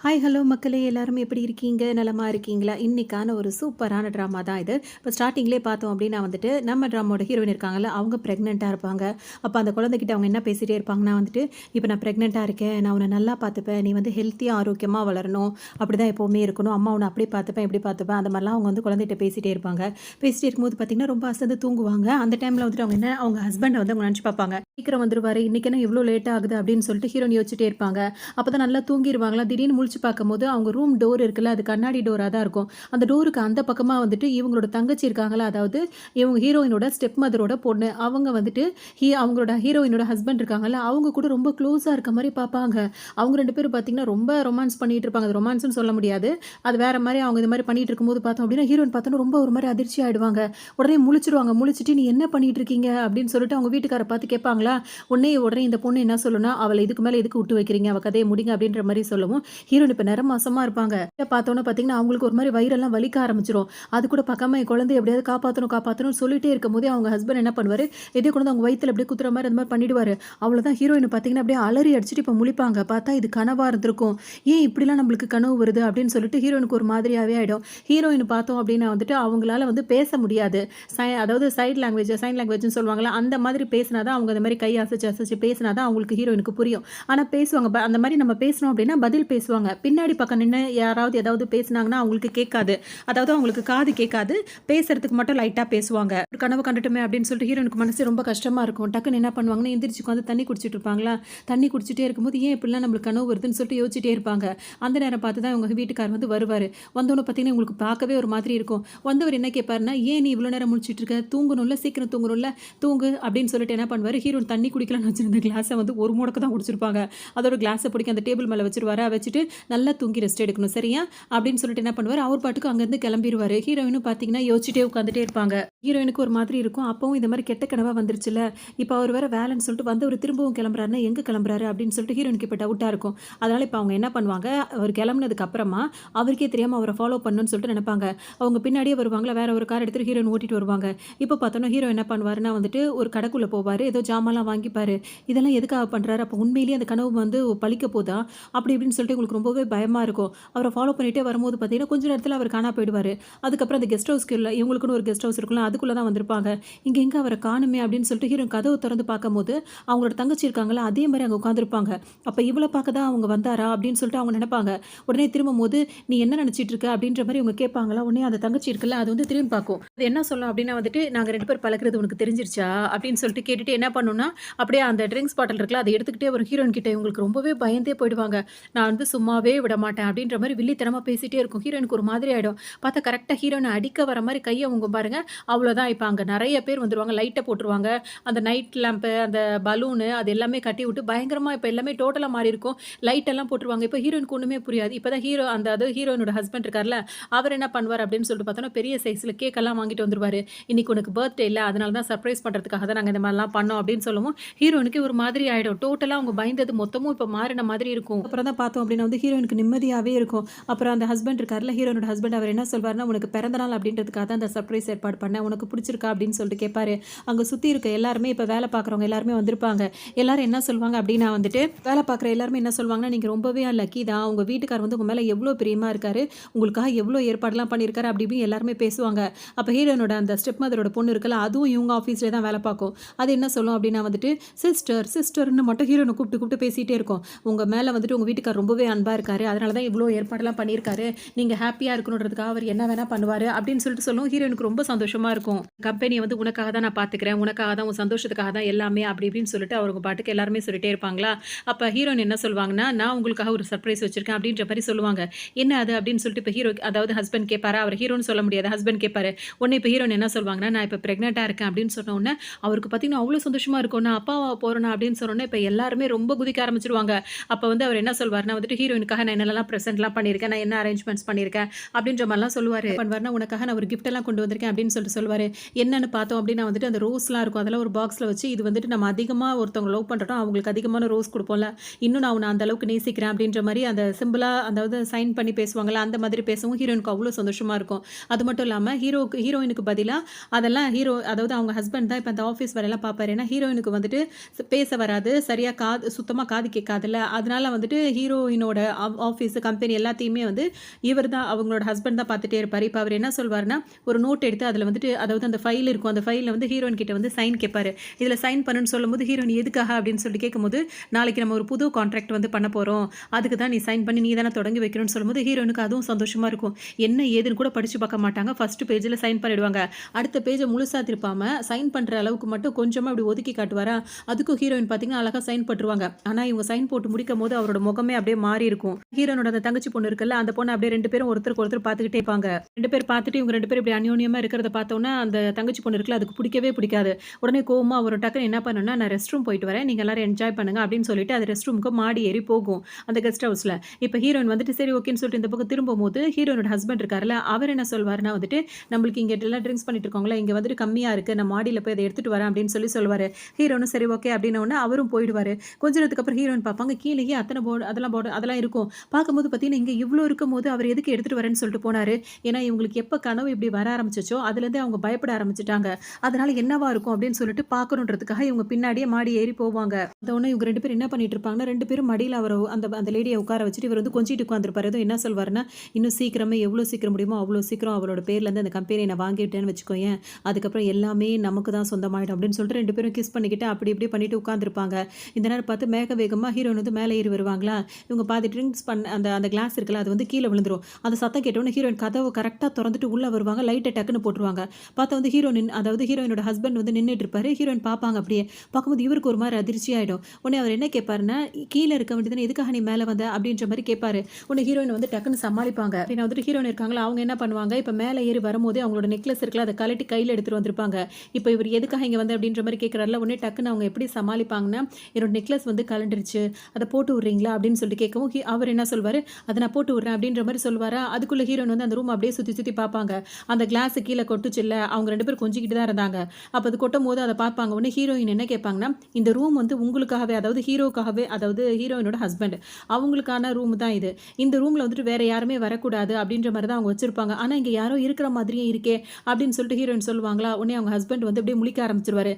Hi hello மக்களே எல்லாரும் எப்படி இருக்கீங்க? நலமா இருக்கீங்களா? இன்னைக்கான ஒரு சூப்பரான ட்ராமா தான் இது. இப்போ ஸ்டார்ட்டிங்லேயே பார்த்தோம் அப்படின்னா வந்துட்டு, நம்ம ட்ராமாவோட ஹீரோயின் இருக்காங்கல்ல, அவங்க ப்ரெக்னென்ட்டா இருப்பாங்க. அப்போ அந்த குழந்தைகிட்ட அவங்க என்ன பேசிட்டே இருப்பாங்கன்னா வந்துட்டு, "இப்போ நான் ப்ரெக்னென்ட்டா இருக்கேன். நான் உன்னை நல்லா பார்த்துப்பேன். நீ வந்து ஹெல்த்தியா, ஆரோக்கியமா வளரணும். அப்படிதான் எப்பவுமே இருக்கணும். அம்மா உன்னை அப்படி பார்த்துப்பேன், இப்படி பார்த்துப்பேன்." அந்த மாதிரிலாம் அவங்க வந்து குழந்தைகிட்ட பேசிட்டே இருப்பாங்க. பேசிட்டே இருக்கும்போது பார்த்தீங்கன்னா, ரொம்ப அசந்து தூங்குவாங்க. அந்த டைமில் வந்துட்டு அவங்க ஹஸ்பண்டை வந்து அவங்க நினச்சு பார்ப்பாங்க. "சீக்கிரம் வந்துருவாரு. இன்னைக்கு என்ன இவ்வளோ லேட் ஆகுது?" அப்படின்னு சொல்லிட்டு ஹீரோயின் யோசிச்சுட்டே இருப்பாங்க. அப்பதான் நல்லா தூங்கிருவாங்களா, திடீர்னு முழிச்சு பார்க்கும்போது அவங்க ரூம் டோர் இருக்குல்ல, அது கண்ணாடி டோரா தான் இருக்கும். அந்த டோருக்கு அந்த பக்கமா வந்துட்டு இவங்களோட தங்கச்சி இருக்காங்கல்ல, அதாவது இவங்க ஹீரோயினோட ஸ்டெப் மதரோட பொண்ணு. அவங்க வந்துட்டு அவங்களோட ஹீரோயினோட ஹஸ்பண்ட் இருக்காங்கல்ல, அவங்க கூட ரொம்ப க்ளோஸா இருக்க மாரி பார்ப்பாங்க. அவங்க 2 பேரும் பார்த்தீங்கன்னா, ரொம்ப ரொமான்ஸ் பண்ணிட்டு இருப்பாங்க. அது ரொமான்ஸ்ன்னு சொல்ல முடியாது. அது வேற மாரி அவங்க இது மாரி பண்ணிட்டு இருக்கும்போது பார்த்தோம் அப்படின்னா, ஹீரோயின் பார்த்தோன்னா ரொம்ப ஒரு மாரி அதிர்ச்சி ஆயிடுவாங்க. உடனே முழிச்சுருவாங்க. முழிச்சுட்டு, "நீ என்ன பண்ணிட்டு இருக்கீங்க?" அப்படின்னு சொல்லிட்டு அவங்க வீட்டுக்காரர பார்த்து கேட்பாங்களா, உடனே இந்த பொண்ணு என்ன சொல்லும்னா, "அவள இதுக்கு மேல எதுக்கு விட்டு வைக்கிறீங்க? அவ கதைய முடிங்க." அப்படின்ற மாரி சொல்லவும், ஹீரோயின் இப்ப நிறமாசமா இருப்பாங்க. பார்த்தோன்னே பார்த்தீங்கன்னா, அவங்களுக்கு ஒரு மாரி வயிறெல்லாம் வலிக்க ஆரம்பிச்சுரும். அது கூட பார்க்காம என் குழந்தைய எப்படியாவது காப்பாத்தணும், காப்பாத்தணும்னு சொல்லிட்டே இருக்கும்போதே, அவங்க ஹஸ்பண்ட் என்ன பண்ணுவாரு, எதையோ கொண்டு வந்து அவங்க வயித்துல அப்படியே குத்துற மாரி அந்த மாரி பண்ணிடுவாரு. அவ்வளோதான், ஹீரோயின் பார்த்தீங்கன்னா, அப்படியே அலறி அடிச்சுட்டு இப்ப முழிப்பாங்க. பார்த்தா இது கனவா இருந்திருக்கும். "ஏன் இப்படிலாம் நம்மளுக்கு கனவு வருது?" அப்படின்னு சொல்லிட்டு ஹீரோயினுக்கு ஒரு மாதிரியாவே ஆயிடும். ஹீரோயின் பார்த்தோம் அப்படின்னா வந்துட்டு, அவங்களால வந்து பேச முடியாது. அதாவது சைன் லாங்குவேஜ்ன்னு சொல்லுவாங்கல்ல, அந்த மாதிரி பேசினா தான் அவங்க அந்த மாரி கை அசைச்சு அசைச்சு பேசினா தான் அவங்களுக்கு ஹீரோயினுக்கு புரியும். ஆனா பேசுவாங்க. அந்த மாரி நம்ம பேசினோம் அப்படின்னா பதில் பேசுவாங்க. பின்னாடி பக்கம் நின்னு யாராவது ஏதாவது பேசினாங்கன்னா அவங்களுக்கு கேட்காது. அதாவது அவங்களுக்கு காது கேட்காது. பேசுறதுக்கு மட்டும் லைட்டா பேசுவாங்க. ஒரு கனவு கண்டுட்டோமே அப்படின்னு சொல்லிட்டு ஹீரோயினுக்கு மனசு ரொம்ப கஷ்டமா இருக்கும். டக்குன்னு என்ன பண்ணுவாங்கன்னா, எந்திரிச்சு உட்காந்து தண்ணி குடிச்சிட்டு இருப்பாங்களா, தண்ணி குடிச்சிட்டே இருக்கும்போது ஏன் இப்படிலாம் நம்மளுக்கு கனவு வருதுன்னு சொல்லிட்டு யோசிச்சுட்டே இருப்பாங்க. அந்த நேரம் பார்த்து தான் இவங்க வீட்டுக்காரர் வந்து வருவாரு. வந்தோன்னே பார்த்தீங்கன்னா, உங்களுக்கு பார்க்கவே ஒரு மாதிரி இருக்கும். வந்தவர் என்ன கேட்பாருன்னா, "ஏன் நீ இவ்வளோ நேரம் முழிச்சிட்டு இருக்க? தூங்கணும்ல, சீக்கிரம் தூங்கணும்ல, தூங்கு." அப்படின்னு சொல்லிட்டு என்ன பண்ணுவாரு, ஹீரோயின் தண்ணி குடிக்கலாம்னு வச்சிருந்த கிளாஸை வந்து ஒரு முடக்கு தான் குடிச்சிருப்பாங்க. அதோட கிளாஸை பிடிக்க அந்த டேபிள் மேலே வச்சிருவாரு. வச்சுட்டு நல்லா தூங்கி ரெஸ்ட் எடுக்கணும் சரியா அப்படின்னு சொல்லிட்டு என்ன பண்ணுவார், அவர் பாட்டுக்கு அங்கேருந்து கிளம்பிடுவாரு. ஹீரோயினும் பார்த்தீங்கன்னா யோசிச்சுட்டே உட்காந்துட்டே இருப்பாங்க. ஹீரோயினுக்கு ஒரு மாதிரி இருக்கும். அப்பவும் இந்த மாதிரி கெட்ட கனவா வந்துருச்சுல, இப்போ அவர் வேற வேலைன்னு சொல்லிட்டு வந்தவர் திரும்பவும் கிளம்புறாருன்னா எங்கே கிளம்புறாரு அப்படின்னு சொல்லிட்டு ஹீரோயினுக்கு இப்போ டவுட்டாக இருக்கும். அதனால இப்போ அவங்க என்ன பண்ணுவாங்க, அவர் கிளம்புனதுக்கு அப்புறமா அவருக்கே தெரியாமல் அவரை ஃபாலோ பண்ணணும்னு சொல்லிட்டு நினைப்பாங்க. அவங்க பின்னாடியே வருவாங்களா, வேற ஒரு கார் எடுத்துட்டு ஹீரோயின் ஓட்டிட்டு வருவாங்க. இப்போ பார்த்தோன்னா ஹீரோ என்ன பண்ணுவாருன்னா வந்துட்டு ஒரு கடைக்குள்ளே போவார், ஏதோ ஜாமான்லாம் வாங்கிப்பாரு. இதெல்லாம் எதுக்காக பண்ணுறாரு, அப்போ உண்மையிலேயே அந்த கனவு வந்து பழிக்க போதா அப்படி இப்படின்னு சொல்லிட்டு உங்களுக்கு ரொம்பவே பயமாக இருக்கும். அவரை ஃபாலோ பண்ணிகிட்டே வரும்போது பார்த்தீங்கன்னா, கொஞ்ச நேரத்தில் அவர் காணா போயிடுவார். அதுக்கப்புறம் அந்த கெஸ்ட் ஹவுஸ்க்கு இல்லை, இவங்களுக்குன்னு ஒரு கெஸ்ட் ஹவுஸ் இருக்குல்ல, அதுக்குள்ளே தான் வந்திருப்பாங்க. இங்கே எங்கே அவரை காணுமே அப்படின்னு சொல்லிட்டு ஹீரோ கதவு திறந்து பார்க்கும்போது, அவங்களோட தங்கச்சி இருக்காங்களா, அதே மாதிரி அங்கே உட்காந்துருப்பாங்க. அப்போ இவளை பார்க்க தான் அவங்க வந்தாரா அப்படின்னு சொல்லிட்டு அவங்க நினைப்பாங்க. உடனே திரும்பும்போது, "நீ என்ன நினச்சிட்டு இருக்க?" அப்படின்ற மாதிரி இவங்க கேட்பாங்களா. உடனே அந்த தங்கச்சி இருக்குல்ல, அது வந்து திரும்பி பார்க்கும். அது என்ன சொல்லும் அப்படின்னா வந்துட்டு, "நாங்கள் 2 பேர் பழகுறது உனக்கு தெரிஞ்சிருச்சா?" அப்படின்னு சொல்லிட்டு கேட்டுட்டு என்ன பண்ணும்னா, அப்படியே அந்த ட்ரிங்க்ஸ் பாட்டில் இருக்குல்ல, அதை எடுத்துக்கிட்டே ஒரு ஹீரோயின் கிட்ட இவங்களுக்கு ரொம்பவே பயந்தே போயிடுவாங்க. "நான் வந்து சும்மாவே விட மாட்டேன்." அப்படின்ற மாரி வில்லித்தனமா பேசிட்டே இருக்கும். ஹீரோயினுக்கு ஒரு மாதிரி ஆயிடும். பார்த்தா கரெக்ட்டா ஹீரோயின அடிக்க வர மாரி கைய ஓங்கும் பாருங்க. அவ்வளோதான், இப்ப அங்க நெறைய பேர் வந்துருவாங்க. லைட்ட போட்டுருவாங்க. அந்த நைட் லேம்ப்பு, அந்த பலூனு அது எல்லாமே கட்டி விட்டு பயங்கரமா இப்ப எல்லாமே டோட்டலா மாறி இருக்கும். லைட் எல்லாம் போட்டுருவாங்க. இப்ப ஹீரோயினுக்கு ஒண்ணுமே புரியாது. இப்பதான் அதாவது ஹீரோயினோட ஹஸ்பண்ட் இருக்கார்ல, அவர் என்ன பண்ணுவார் அப்படின்னு சொல்லிட்டு பார்த்தோம்னா, பெரிய சைஸ்ல கேக் எல்லாம் வாங்கிட்டு வந்துருவாரு. "இன்னைக்கு உனக்கு பர்த்டே இல்ல, அதனால தான் சர்ப்ரைஸ் பண்றதுக்காக தான் நாங்க இந்த மாரிலாம் பண்ணோம்." அப்படின்னு சொல்லவும், ஹீரோயினுக்கே ஒரு மாதிரி ஆயிடும். டோட்டலா அவங்க பயந்தது மொத்தமும் இப்ப மாறின மாதிரி இருக்கும். அப்புறம் தான் பார்த்தோம் அப்படின்னா வந்து ஹீரோயினுக்கு நிம்மதியாவே இருக்கும். அப்புறம் அந்த ஹஸ்பண்ட் இருக்கார்ல, ஹீரோயினோட ஹஸ்பண்ட் அவர் என்ன சொல்வாருன்னா, "உனக்கு பிறந்த நாள் அப்படின்றதுக்காக தான் அந்த சர்ப்ரைஸ் ஏற்பாடு பண்ணேன். உனக்கு பிடிச்சிருக்கா?" அப்படின்னு சொல்லிட்டு கேட்பாரு. அங்க சுத்தி இருக்க எல்லாருமே இப்ப வேலை பார்க்குறவங்க எல்லாருமே வந்திருப்பாங்க. எல்லாரும் என்ன சொல்வாங்க அப்படின்னா வந்துட்டு, வேலை பார்க்குற எல்லாருமே என்ன சொல்வாங்கன்னா, "நீங்க ரொம்பவே லக்கி தான். உங்க வீட்டுக்காரர் வந்து உங்க மேல எவ்வளோ பிரியமா இருக்காரு. உங்களுக்காக எவ்வளோ ஏற்பாடுலாம் பண்ணியிருக்காரு." அப்படி இப்படின்னு எல்லாருமே பேசுவாங்க. அப்ப ஹீரோயினோட அந்த ஸ்டெப் மதரோட பொண்ணு இருக்குல்ல, அதுவும் இவங்க ஆஃபீஸ்லயே தான் வேலை பார்க்கும். அது என்ன சொல்லும் அப்படின்னா வந்துட்டு, சிஸ்டர்ன்னு மட்டும் ஹீரோயின கூப்பிட்டு கூப்பிட்டு பேசிட்டே இருக்கும். "உங்க மேல வந்துட்டு உங்க வீட்டுக்காரர் ரொம்பவே அன்பா இருக்காரு. அதனால தான் இவ்வளோ ஏற்பாடெல்லாம் பண்ணியிருக்காரு. நீங்க ஹேப்பியா இருக்கணுன்றதுக்காக அவர் என்ன வேணா பண்ணுவாரு." அப்படின்னு சொல்லிட்டு சொல்லும். ஹீரோயினுக்கு ரொம்ப சந்தோஷமா இருக்கும். "கம்பெனிய வந்து உனக்காக தான் நான் பார்த்துக்கிறேன். உனக்காக தான், உன் சந்தோஷத்துக்காக தான் எல்லாமே." அப்படி இப்படின்னு சொல்லிட்டு அவங்க பாட்டுக்கு எல்லாருமே சொல்லிட்டே இருப்பாங்களா. அப்ப ஹீரோயின் என்ன சொல்வாங்கன்னா, "நான் உங்களுக்காக ஒரு சர்ப்ரைஸ் வச்சிருக்கேன்." அப்படின்ற மாரி சொல்லுவாங்க. "என்ன அது?" அப்படின்னு சொல்லிட்டு இப்ப அதாவது ஹஸ்பண்ட் கேட்பாரா. அவர் ஹீரோன்னு சொல்ல முடியாது. ஹஸ்பண்ட் கேட்பாரு. உடனே இப்ப ஹீரோயின் என்ன சொல்வாங்கன்னா, "நான் இப்ப பிரெக்னன்ட்டா இருக்கேன்." அப்படின்னு சொன்ன உடனே அவருக்கு பார்த்தீங்கன்னா, அவ்வளோ சந்தோஷமா இருக்கும். "நான் அப்பாவா போறேனா?" அப்படின்னு சொன்ன உடனே இப்ப எல்லாருமே ரொம்ப குதிக்க ஆரம்பிச்சுருவாங்க. அப்ப வந்து அவர் என்ன சொல்வாருன்னா வந்துட்டு, ஹீரோயினுக்காக நான் என்னென்னலாம் பிரசன்ட்லாம் பண்ணியிருக்கேன், நான் என்ன அரேஞ்ச்மெண்ட்ஸ் பண்ணியிருக்கேன் அப்படின்ற மாரிலாம் சொல்லுவாரு. என்ன பண்ணுவாருன்னா, "உனக்காக நான் ஒரு கிஃப்ட் எல்லாம் கொண்டு வந்திருக்கேன்." அப்படின்னு சொல்லிட்டு சொல்லுவாரு. என்னன்னு பார்த்தோம் அப்படின்னா வந்துட்டு, அந்த ரோஸ்லாம் இருக்கும். அதெல்லாம் ஒரு பாக்ஸ்ல வச்சு, இது வந்துட்டு நம்ம அதிகமா ஒருத்தவங்க லவ் பண்றோம்னா, அவங்களுக்கு அதிகமான ரோஸ் குடுப்போம்ல. இன்னும் நான் உன்ன அந்த அளவுக்கு நேசிக்கிறேன் அப்படின்ற மாரி அந்த சிம்பிளா அதாவது சைன் பண்ணி பேசுவாங்கல்ல, அந்த மாதிரி பேசவும் ஹீரோயினுக்கு அவ்வளோ சந்தோஷமா இருக்கும். அது மட்டும் இல்லாம ஹீரோயினுக்கு பதிலா அதெல்லாம் அதாவது அவங்க ஹஸ்பண்ட் தான் இப்ப அந்த ஆஃபீஸ் வேலையெல்லாம் பார்ப்பாரு. ஏன்னா ஹீரோயினுக்கு வந்துட்டு பேச வராது. சரியா சுத்தமா காது கேட்காதுல்ல. அதனால வந்துட்டு ஹீரோயினோட ஆஃபீஸ், கம்பெனி எல்லாத்தையுமே வந்து இவர் தான் அவங்களோட ஹஸ்பண்ட் தான் பார்த்துட்டே இருப்பாரு. இப்ப அவர் என்ன சொல்வாருன்னா, ஒரு நோட் எடுத்து அதில வந்துட்டு அதாவது அந்த ஃபைல் இருக்கும். அந்த ஃபைல்ல வந்து ஹீரோயின் கிட்ட வந்து சைன் கேட்பாரு. இதில சைன் பண்ணுன்னு சொல்லும்போது ஹீரோயின் எதுக்காக அப்படின்னு சொல்லிட்டு கேட்கும்போது, நாளைக்கு நம்ம ஒரு புது கான்ட்ராக்ட் வந்து பண்ண போறோம். அதுக்கு தான் நீ சைன் பண்ணி நீ தானே தொடங்கி வைக்கணும்னு சொல்லும்போது ஹீரோயினுக்கு அதுவும் சந்தோஷமா இருக்கும். என்ன ஏதுன்னு கூட படிச்சு பார்க்க மாட்டாங்க. ஃபர்ஸ்ட் பேஜ்ல சைன் பண்ணிடுவாங்க. அடுத்த பேஜ முழுசா திருப்பாம சைன் பண்ற அளவுக்கு மட்டும் கொஞ்சமா இப்படி ஒதுக்கி காட்டுவாரா, அதுக்கும் ஹீரோயின் பார்த்தீங்கன்னா அழகா சைன் போட்டுருவாங்க. ஆனா இவங்க சைன் போட்டு முடிக்கும்போது அவரோட முகமே அப்படியே மாறி இருக்கும். ஹீரோனோட அந்த தங்கச்சி பொண்ணு இருக்குல்ல, அந்த பொண்ணு அப்படியே 2 பேரும் ஒருத்தருக்கு ஒருத்தர் பார்த்துக்கிட்டே இருப்பாங்க. 2 பேர் பார்த்துட்டு இவங்க 2 பேரும் இப்படி அந்யோன்யமா இருக்கிறத பார்த்தோன்னே அந்த தங்கச்சி பொண்ணு இருக்குல்ல, அதுக்கு பிடிக்கவே பிடிக்காது. உடனே கோவமா ஒரு டக்குனு என்ன பண்ணும்னா, நான் ரெஸ்ட் ரூம் போயிட்டு வரேன். நீங்க எல்லாரும் என்ஜாய் பண்ணுங்க அப்படின்னு சொல்லிட்டு அது ரெஸ்ட் ரூமுக்கு மாடி ஏறி போகும். அந்த கெஸ்ட் ஹவுஸ்ல. இப்ப ஹீரோயின் வந்துட்டு சரி ஓகேன்னு சொல்லிட்டு இந்த பக்கம் திரும்பும்போது ஹீரோயினோட ஹஸ்பண்ட் இருக்காருல்ல, அவர் என்ன சொல்வாருன்னா வந்துட்டு, நம்மளுக்கு இங்க எல்லாம் ட்ரிங்க்ஸ் பண்ணிட்டு இருக்கோம்ல, இங்க வந்துட்டு கம்மியா இருக்கு. நான் மாடியில போய் அத எடுத்துட்டு வரேன் அப்படின்னு சொல்லுவாரு. ஹீரோனும் சரி ஓகே அப்படின்ன உடனே அவரும் போயிடுவாரு. கொஞ்ச நேரத்துக்கு அப்புறம் ஹீரோயின் பார்ப்பாங்க, கீழயே அத்தன அதெல்லாம் இருக்கும். பார்க்கும்போது பார்த்தீங்கன்னா, இங்க இவ்ளோ இருக்கும்போது அவர் எதுக்கு எடுத்துட்டு வரேன்னு சொல்லிட்டு போனாரு. ஏன்னா இவங்களுக்கு எப்ப கனவு இப்படி வர ஆரம்பிச்சுச்சோ, அதுலேருந்தே அவங்க பயப்பட ஆரம்பிச்சுட்டாங்க. அதனால என்னவா இருக்கும் அப்படின்னு சொல்லிட்டு பார்க்கணுன்றதுக்காக இவங்க பின்னாடியே மாடி ஏறி போவாங்க. அந்த உடனே இவங்க 2 பேரும் என்ன பண்ணிட்டு இருப்பாங்கன்னா, 2 பேரும் மடியில அவர அந்த அந்த லேடிய உட்கார வச்சுட்டு இவர் வந்து கொஞ்சிட்டு உட்கார்ந்திருப்பாரு. ஏதோ என்ன சொல்வாருன்னா, இன்னும் சீக்கிரமே எவ்வளோ சீக்கிரம் முடியுமோ அவ்வளோ சீக்கிரம் அவளோட பேர்லேருந்து அந்த கம்பெனிய நான் வாங்கிவிட்டேன்னு வச்சுக்கோயேன். அதுக்கப்புறம் எல்லாமே நமக்கு தான் சொந்தமாயிடும் அப்படின்னு சொல்லிட்டு 2 பேரும் கிஸ் பண்ணிக்கிட்டு அப்படி இப்படி பண்ணிட்டு உட்கார்ந்திருப்பாங்க. இந்த நேரம் பார்த்து மேக வேகமா ஹீரோயின் வந்து மேலே ஏறி வருவாங்களா, இவங்க பாதி ட்ரிங்க்ஸ் பண்ண அந்த அந்த கிளாஸ் இருக்குல்ல, அது வந்து கீழ விழுந்துரும். அந்த சத்தம் கேட்டோனே ஹீரோயின் கதவு கரெக்ட்டா தொறந்துட்டு உள்ள வருவாங்க. லைட்ட டக்குன்னு போட்டுருவாங்க. பார்த்தா வந்து அதாவது ஹீரோயினோட ஹஸ்பண்ட் வந்து நின்னுட்டு இருப்பாரு. ஹீரோயின் பார்ப்பாங்க அப்படியே. பார்க்கும்போது இவருக்கு ஒரு மாரி அதிர்ச்சி ஆயிடும். உடனே அவர் என்ன கேட்பாருன்னா, "கீழ இருக்க வேண்டியதுதானே எதுக்காக நீ மேல வந்த?" அப்படின்ற மாரி கேட்பாரு. உடனே ஹீரோயின் வந்து டக்குன்னு சமாளிப்பாங்க. ஏன்னா வந்துட்டு ஹீரோயின் இருக்காங்களா, அவங்க என்ன பண்ணுவாங்க, இப்ப மேல ஏறி வரும்போதே அவங்களோட நெக்லஸ் இருக்குல்ல, அத கழட்டி கையில எடுத்துட்டு வந்திருப்பாங்க. இப்ப இவர் எதுக்காக இங்க வந்த அப்படின்ற மாரி கேட்கிறார்ல, உடனே டக்குன்னு அவங்க எப்படி சமாளிப்பாங்கன்னா, "என்னோட நெக்லஸ் வந்து கழண்டுருச்சு. அத போட்டு விடுறீங்களா?" அப்படின்னு சொல்லிட்டு கேட்கவும், அவர் என்ன சொல்வாரு, "அத நான் போட்டு விடுறேன்" அப்படின்ற மாரி சொல்வாரா. அதுக்குள்ள ஹீரோயின் வந்து அந்த ரூம் அப்படியே சுத்தி சுத்தி பார்ப்பாங்க. அந்த கிளாஸ் கீழ கொட்டுச்சுல்ல, அவங்க 2 பேரும் கொஞ்சிக்கிட்டு தான் இருந்தாங்க. அப்ப அது கொட்டும்போது அத பார்ப்பாங்க. உடனே ஹீரோயின் என்ன கேட்பாங்கன்னா, "இந்த ரூம் வந்து உங்களுக்காகவே, அதாவது ஹீரோக்காகவே, அதாவது ஹீரோயினோட ஹஸ்பண்ட் அவங்களுக்கான ரூம் தான் இது. இந்த ரூம்ல வந்துட்டு வேற யாருமே வரக்கூடாது அப்படின்ற மாரி தான் அவங்க வச்சிருப்பாங்க. ஆனா இங்க யாரோ இருக்கிற மாதிரியே இருக்கே" அப்படின்னு சொல்லிட்டு ஹீரோயின் சொல்லுவாங்களா. உடனே அவங்க ஹஸ்பண்ட் வந்து அப்படியே முழிக்க ஆரம்பிச்சுருவாரு.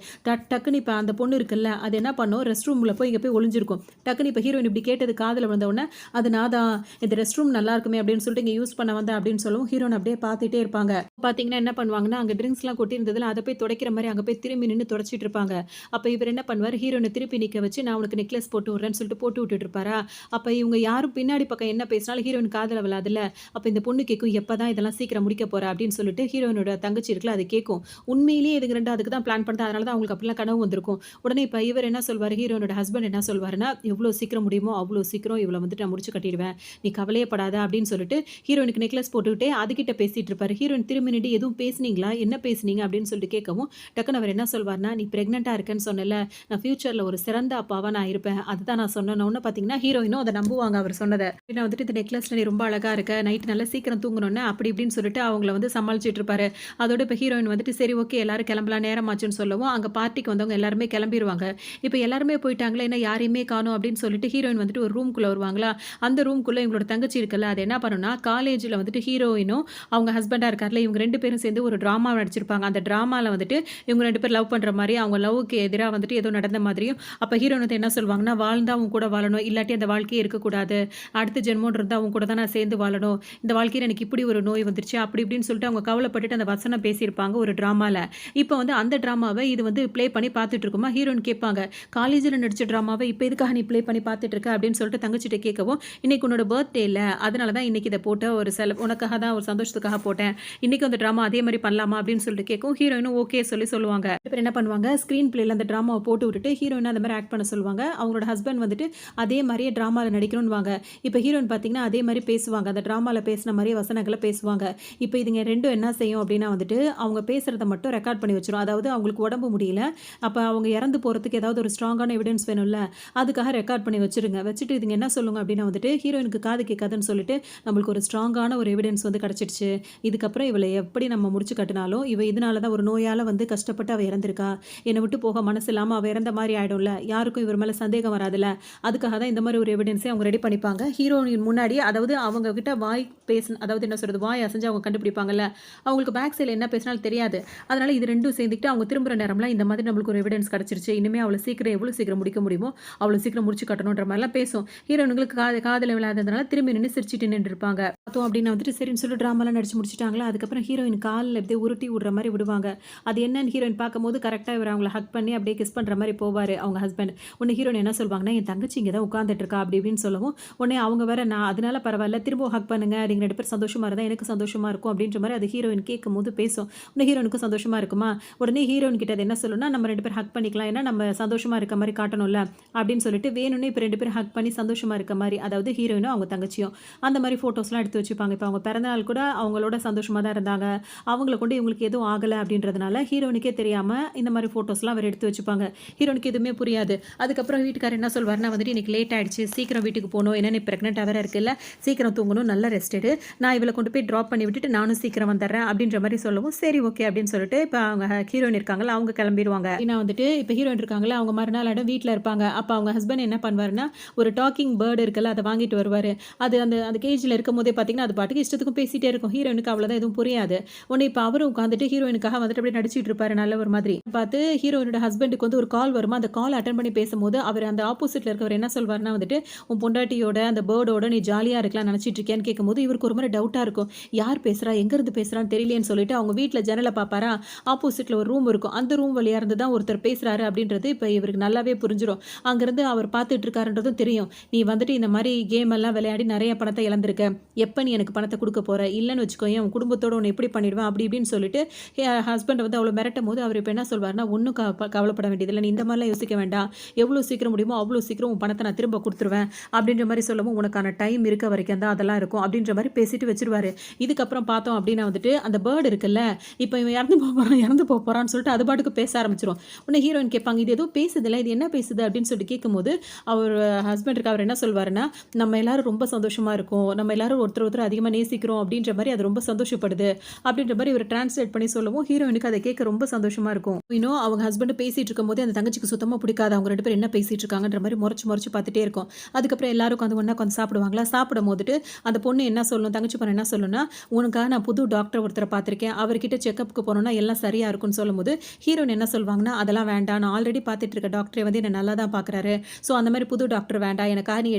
டக்குன்னு இப்ப அந்த பொண்ணு இருக்குல்ல, அது என்ன பண்ணும், ரெஸ்ட் ரூம்ல போய் இங்க போய் ஒளிஞ்சிருக்கும். டக்குன்னு இப்ப ஹீரோயின் இப்படி கேட்டது காதுல விழுந்த உடனே, "அது நான் தான். இந்த ரெஸ்ட் ரூம் நல்லா இருக்குமே அப்படின்னு சொல்லிட்டு இங்க யூஸ் பண்ண வந்தேன்" அப்படின்னு சொல்லவும் ஹீரோயின் அப்படியே பார்த்துட்டே இருப்பாங்க. பார்த்தீங்கன்னா என்ன பண்ணுவாங்கன்னா, அங்க ட்ரிங்க்ஸ்லாம் கொட்டியிருந்ததுல அத போய் துடைக்கிற மாரி அங்க போய் திரும்பி நின்னு துடைச்சிட்டு இருப்பாங்க. அப்ப இவர் என்ன பண்ணுவாரு, ஹீரோயின திருப்பி நிக்க வச்சு, "நான் உனக்கு நெக்லஸ் போட்டு விடுறேன்னு" சொல்லிட்டு போட்டு விட்டுட்டு இருப்பாரா. அப்ப இவங்க யாரும் பின்னாடி பக்கம் என்ன பேசினாலும் ஹீரோயின் காதுல விழாதுல்ல. அப்ப இந்த பொண்ணு கேட்கும், "எப்பதான் இதெல்லாம் சீக்கிரம் முடிக்க போற?" அப்படின்னு சொல்லிட்டு ஹீரோயினோட தங்கச்சி இருக்குல்ல, அது கேட்கும். உண்மையிலேயே இதுங்க 2 அதுக்கு தான் பிளான் பண்ணுது. அதனால தான் அவங்களுக்கு அப்படிலாம் கனவு வந்திருக்கும். உடனே இப்ப இவர் என்ன சொல்வாரு, ஹீரோயினோட ஹஸ்பண்ட் என்ன சொல்வாருன்னா, "எவ்வளோ சீக்கிரம் முடியுமோ அவ்வளோ சீக்கிரம் இவள வந்துட்டு நான் முடிச்சு கட்டிடுவேன். நீ கவலையே படாத" அப்படின்னு சொல்லிட்டு ஹீரோயினுக்கு நெக்லஸ் போட்டுக்கிட்டே அதுகிட்ட பேசிட்டு இருப்பாரு. ஹீரோயின் திரும்பி நின்னுட்டு, "எதுவும் பேசுனீங்களா? என்ன பேசுனீங்க?" அப்படின்னு சொல்லிட்டு கேட்கவும், டக்குனு அவர் என்ன சொல்வாருன்னா, "நீ பிரெக்னன்ட்டா இருக்கேன்னு சொன்னேல்ல, நான் ஃபியூச்சர்ல ஒரு சிறந்த அப்பாவா நான் இருப்பேன். அதுதான் நான் சொன்னேன்னோன" பார்த்தீங்கன்னா, ஹீரோயினும் அத நம்புவாங்க அவர் சொன்னத. ஏன்னா வந்துட்டு, "இந்த நெக்லஸ்ல நீ ரொம்ப அழகா இருக்க. நைட் நல்லா சீக்கிரம் தூங்கணும்னு" அப்படி இப்படின்னு சொல்லிட்டு அவங்கள வந்து சமாளிச்சுட்டு இருப்பாரு. அதோட இப்ப ஹீரோயின் வந்துட்டு, "சரி ஓகே எல்லாரும் கிளம்பலாம் நேரமாச்சுன்னு" சொல்லவும், அங்க பார்ட்டிக்கு வந்தவங்க எல்லாருமே கிளம்பிருவாங்க. இப்ப எல்லாருமே போயிட்டாங்களே, என்ன யாரையுமே காணோம் அப்படின்னு சொல்லிட்டு ஹீரோயின் வந்துட்டு ஒரு ரூம்குள்ள வருவாங்களா, அந்த ரூம்குள்ள இவங்களோட தங்கச்சி இருக்குல்ல, அது என்ன பண்ணும்னா, காலேஜ்ல வந்துட்டு ஹீரோயினும் அவங்க ஹஸ்பண்டா இருக்கார்ல, இவங்க 2 பேரும் சேர்ந்து ஒரு டிராமா நடிச்சிருப்பாங்க. அந்த டிராமால வந்துட்டு இவங்க 2 பேரும் லவ் பண்ற மாரி, அவங்க லவ்வுக்கு எதிரா வந்துட்டு ஏதோ நடந்த மாதிரியும், அப்ப ஹீரோயின் வந்து என்ன சொல்வாங்கன்னா, "வாழ்ந்தா உன் கூட வாழணும். இல்லாட்டி அந்த வாழ்க்கையே இருக்கக்கூடாது. அடுத்த ஜென்மம்னு இருந்தா உன் கூட தான் நான் சேர்ந்து வாழணும். இந்த வாழ்க்கையில எனக்கு இப்படி ஒரு நோய் வந்துருச்சு." அப்படி இப்படின்னு சொல்லிட்டு அவங்க கவலைப்பட்டுட்டு அந்த வசனம் பேசியிருப்பாங்க ஒரு டிராமால. இப்ப வந்து அந்த டிராமாவ இது வந்து ப்ளே பண்ணி பார்த்துட்டு இருக்குமா, ஹீரோயின் கேட்பாங்க, "காலேஜ்ல நடிச்ச டிராமாவ இப்ப எதுக்காக நீ ப்ளே பண்ணி பார்த்துட்டு இருக்க?" அப்படின்னு சொல்லிட்டு தங்கச்சிட்ட கேட்கவும், "இன்னைக்கு உன்னோட பர்த்டே இல்ல. அதனால தான் இன்னைக்கு இத போட்ட ஒரு உனக்காக தான் ஒரு சந்தோஷத்துக்காக போட்டேன். இன்னைக்கும் அந்த டிராமா அதே மாரி பண்ணலாமா?" அப்படின்னு சொல்லிட்டு கேட்கவும், ஹீரோயினும் ஓகே சொல்லுவாங்க. 2 பேரும் என்ன பண்ணுவாங்க, ஸ்க்ரீன் பிளேல அந்த டிராமாவ போட்டு விட்டுட்டு ஹீரோயின் அந்த மாரி ஆக்ட் பண்ண சொல்லுவாங்க. அவங்களோட ஹஸ்பண்ட் வந்துட்டு அதே மாரியே டிராமால நடிக்கணும்னுவாங்க. இப்ப ஹீரோயின் பார்த்தீங்கன்னா, அதே மாரி பேசுவாங்க. அந்த டிராமால பேசின மாரியே வசனங்கள பேசுவாங்க. இப்ப இதுங்க 2ம் என்ன செய்யும் அப்படின்னா வந்துட்டு, அவங்க பேசுறத மட்டும் ரெக்கார்ட் பண்ணி வச்சுரும். அதாவது அவங்களுக்கு உடம்பு முடியல. அப்ப அவங்க இறந்து போறதுக்கு ஏதாவது ஒரு ஸ்ட்ராங்கான எவிடன்ஸ் வேணும்ல, அதுக்காக ரெக்கார்ட் பண்ணி வச்சுருங்க. வச்சுட்டு இதுங்க என்ன சொல்லுங்க அப்படின்னா வந்துட்டு, ஹீரோயினுக்கு காது கேட்காதுன்னு சொல்லிட்டு, "நம்மளுக்கு ஒரு ஸ்ட்ராங்கான ஒரு எவிடன்ஸ் வந்து கிடைச்சிடுச்சு. இதுக்கப்புறம் இவள எப்படி நம்ம முடிச்சு கட்டினாலும், இவ இதனால தான் ஒரு நோயால வந்து கஷ்டப்பட்டு அவ இறந்திருக்கா. என்னை விட்டு போக மனசு இல்லாம அவ இறந்த மாரி ஆயிடும்ல. யாருக்கும் இவர் மேல சந்தேகம் வராதுல்ல. அதுக்காக தான் இந்த மாரி ஒரு எவிடன்ஸே அவங்க ரெடி பண்ணிப்பாங்க." ஹீரோயின் முன்னாடியே அதாவது அவங்க கிட்ட வாய் அதாவது என்ன சொல்றது, வாய் அசைஞ்சு அவங்க கண்டுபிடிப்பாங்கல்ல. அவங்களுக்கு பேக் சைட்ல என்ன பேசினாலும் தெரியாது. அதனால இது 2ம் சேர்ந்துக்கிட்டு அவங்க திரும்புற நேரம்லாம் இந்த மாதிரி நம்மளுக்கு ஒரு எவிடன்ஸ் கிடைச்சிருச்சு. இனிமே அவள சீக்கிரம் எவ்வளோ சீக்கிரம் முடிக்க முடியுமோ, அவ்வளோ சீக்கிரம் முடிச்சு கட்டணுன்ற மாரிலாம் பேசும். ஹீரோயினுங்களுக்கு காதுல விழாததுனால திரும்பி நின்னு சிரிச்சுட்டு நின்றுருப்பாங்க. பார்த்தோம் அப்டின்னா வந்துட்டு சரின்னு சொல்லிட்டு ட்ராமாலாம் நடிச்சு முடிச்சுட்டாங்களா, அதுக்கப்புறம் ஹீரோயின் கால்ல அப்படியே உருட்டி விடுற மாரி விடுவாங்க. அது என்னன்னு ஹீரோயின் பார்க்கும்போது கரெக்ட்டா இவரு அவங்கள ஹக் பண்ணி அப்படியே கிஸ் பண்ற மாரி போவாரு அவங்க ஹஸ்பண்ட். உடனே ஹீரோயின் என்ன சொல்வாங்கன்னா, "என் தங்கச்சி இங்க தான் உட்கார்ந்துட்டு இருக்கா" அப்படி இப்படின்னு சொல்லவும், உடனே அவங்க வேற நான் அதனால பரவால்ல திரும்பவும் ஹக் பண்ணுங்க. நீங்க 2 பேரும் சந்தோஷமா இருந்தா எனக்கு சந்தோஷமா இருக்கும் அப்படின்ற மாரி அது ஹீரோயின் கேட்கும்போது பேசும். உடனே ஹீரோயினுக்கும் சந்தோஷமா இருக்குமா, உடனே ஹீரோயின் கிட்ட அது என்ன சொல்லும்னா, "நம்ம 2 பேரும் ஹக் பண்ணிக்கலாம். ஏன்னா நம்ம சந்தோஷமா இருக்க மாரி காட்டணும்ல" அப்படின்னு சொல்லிட்டு வேணும்னே இப்ப 2 பேரும் ஹக் பண்ணி சந்தோஷமா இருக்க மாரி, அதாவது ஹீரோயினும் அவங்க தங்கச்சியும். அந்த மாரி ஃபோட்டோஸ்லாம் எடுத்து வச்சுப்பாங்க. இப்ப அவங்க பிறந்த நாள் கூட அவங்களோட சந்தோஷமா தான் இருந்தாங்க. அவங்கள கொண்டு இவங்களுக்கு எதுவும் ஆகல அப்படின்றதுனால ஹீரோயினுக்கே தெரியாம இந்த மாரி ஃபோட்டோஸ்லாம் அவர் எடுத்து வச்சுப்பாங்க. ஹீரோயினுக்கு எதுவுமே புரியாது. அதுக்கப்புறம் வீட்டுக்காரர் என்ன சொல்வாருன்னா வந்துட்டு, "இன்னைக்கு லேட் ஆயிடுச்சு. சீக்கிரம் வீட்டுக்கு போணும். ஏன்னா நீ பிரெக்னன்ட்டா வேற இருக்குல்ல. சீக்கிரம் தூங்கணும். நல்லா ரெஸ்ட் எடு. நான் இவள கொண்டு போய் ட்ராப் பண்ணி விட்டுட்டு நானும் சீக்கிரம் வந்துர்றேன்." அப்படின்ற மாரி சொல்லவும், சரி ஓகே அப்படின்னு சொல்லிட்டு இப்ப அவங்க ஹீரோயின் இருக்காங்கல்ல, அவங்க கிளம்பிருவாங்க. ஏன்னா வந்துட்டு இப்ப ஹீரோயின் இருக்காங்கல்ல, அவங்க மறுநாள் வீட்ல இருப்பாங்க. அப்ப அவங்க ஹஸ்பண்ட் என்ன பண்ணுவாருன்னா, ஒரு டாக்கிங் பேர்ட் இருக்குல்ல, அத வாங்கிட்டு வருவாரு. அது அந்த அந்த கேஜ்ல இருக்கும்போதே பார்த்தீங்கன்னா, அது பாட்டுக்கு இஷ்டத்துக்கும் பேசிட்டே இருக்கும். ஹீரோயினுக்கு அவ்வளோதான் எதுவும் புரியாது. உடனே இப்ப அவரும் உட்காந்துட்டு ஹீரோயினுக்காக வந்துட்டு அப்படியே நடிச்சிட்டு இருப்பாரு நல்ல ஒரு மாதிரி. பார்த்து ஹீரோயினோட ஹஸ்பண்டுக்கு வந்து ஒரு கால் வருமா, அந்த கால் அட்டெண்ட் பண்ணி பேசும்போது, அவர் அந்த ஆப்போசிட்ல இருக்கவர் என்ன சொல்வாருன்னா வந்துட்டு, "உன் பொண்டாட்டியோட அந்த பேர்டோட நீ ஜாலியா இருக்கலாம்னு நெனச்சிட்டு இருக்கியான்னு?" கேட்கும்போது, இவருக்கு ஒரு மாரி டவுட்டா இருக்கும். யார் பேசுறா? எங்கருந்து பேசுறான்னு தெரியலையேன்னு சொல்லிட்டு அவங்க வீட்ல ஜன்னல பார்ப்பாரா, ஆப்போசிட்ல ஒரு ரூம் இருக்கும். அந்த ரூம் வழியா இருந்து தான் ஒருத்தர் பேசுறாரு அப்படின்றது இப்ப இவருக்கு நல்லாவே புரிஞ்சிரும். அங்கிருந்து அவர் பார்த்துட்டு இருக்காருன்றதும் தெரியும். "நீ வந்துட்டு இந்த மாரி கேம் எல்லாம் விளையாடி நெறைய பணத்த இழந்திருக்க. எப்ப நீ எனக்கு பணத்த குடுக்க போற? இல்லன்னு வச்சுக்கோயேன், உன் குடும்பத்தோட உன்ன எப்படி பண்ணிடுவேன்?" அப்படி இப்படின்னு சொல்லிட்டு ஹஸ்பண்ட் வந்து அவ்வளோ மிரட்டும்போது, அவர் இப்ப என்ன சொல்வாருன்னா, "ஒண்ணும் கவலைப்பட வேண்டியதில்ல. நீ இந்த மாரிலாம் யோசிக்க வேண்டாம். எவ்வளோ சீக்கிரம் முடியுமோ அவ்வளோ சீக்கிரம் உன் பணத்த நான் திரும்ப குடுத்துருவேன்." அப்படின்ற மாரி சொல்லவும், "உனக்கான டைம் இருக்க வரைக்கும் தான் அதெல்லாம் இருக்கும்." அப்படின்ற மாரி பேசிட்டு வச்சுருவாரு. இதுக்கப்புறம் பார்த்தோம் அப்படின்னா வந்துட்டு, அந்த பேர்ட் இருக்குல்ல, இப்ப இவன் இறந்து போறான்னு சொல்லிட்டு அது பாட்டுக்கு பேச ஆரம்பிச்சுரும். உடனே ஹீரோயின் கேட்பாங்க, "இது ஏதோ பேசுதுல்ல, இது என்ன பேசுது?" அப்படின்னு சொல்லிட்டு கேட்கும்போது, அவர் ஹஸ்பண்டுக்கு அவர் என்ன சொல்வாருன்னா, "நம்ம எல்லாரும் ரொம்ப சந்தோஷமா இருக்கோம். நம்ம எல்லாரும் ஒருத்தர் ஒருத்தர் அதிகமா நேசிக்கிறோம்." அப்படின்ற மாரி அது ரொம்ப சந்தோஷப்படுது. அப்படின்ற மாரி இவரு டிரான்ஸ்லேட் பண்ணி சொல்லவும், ஹீரோயினுக்கு அத கேட்க ரொம்ப சந்தோஷமா இருக்கும். இன்னும் அவங்க ஹஸ்பண்ட் பேசிட்டு இருக்கும்போதே அந்த தங்கச்சிக்கு சுத்தமா பிடிக்காது. அவங்க 2 பேரும் என்ன பேசிட்டு இருக்காங்கன்ற மாரி முறைச்சு முறைச்சு பார்த்துட்டே இருக்கும். அதுக்கப்புறம் எல்லாரும் உட்காந்து ஒண்ணா உட்காந்து சாப்பிடுவாங்களா, சாப்பிடும்போதுட்டு அந்த பொண்ணு என்ன சொல்லும், தங்கச்சி பொண்ணு என்ன சொல்லும்னா, "உனக்காக நான் புது டாக்டர் ஒருத்தர பார்த்துருக்கேன். அவர்கிட்ட செக்கப்க்கு போனோம்னா எல்லாம் சரியா இருக்கும்னு" சொல்லும்போது, ஹீரோயின் என்ன சொல்வாங்கன்னா, "அதெல்லாம் வேண்டாம். நான் ஆல்ரெடி பார்த்துட்டு இருக்க டாக்டரே வந்து என்ன நல்லா தான் பார்க்குறாரு. ஸோ அந்த மாரி புது டாக்டர் வேண்டாம். எனக்காக நீ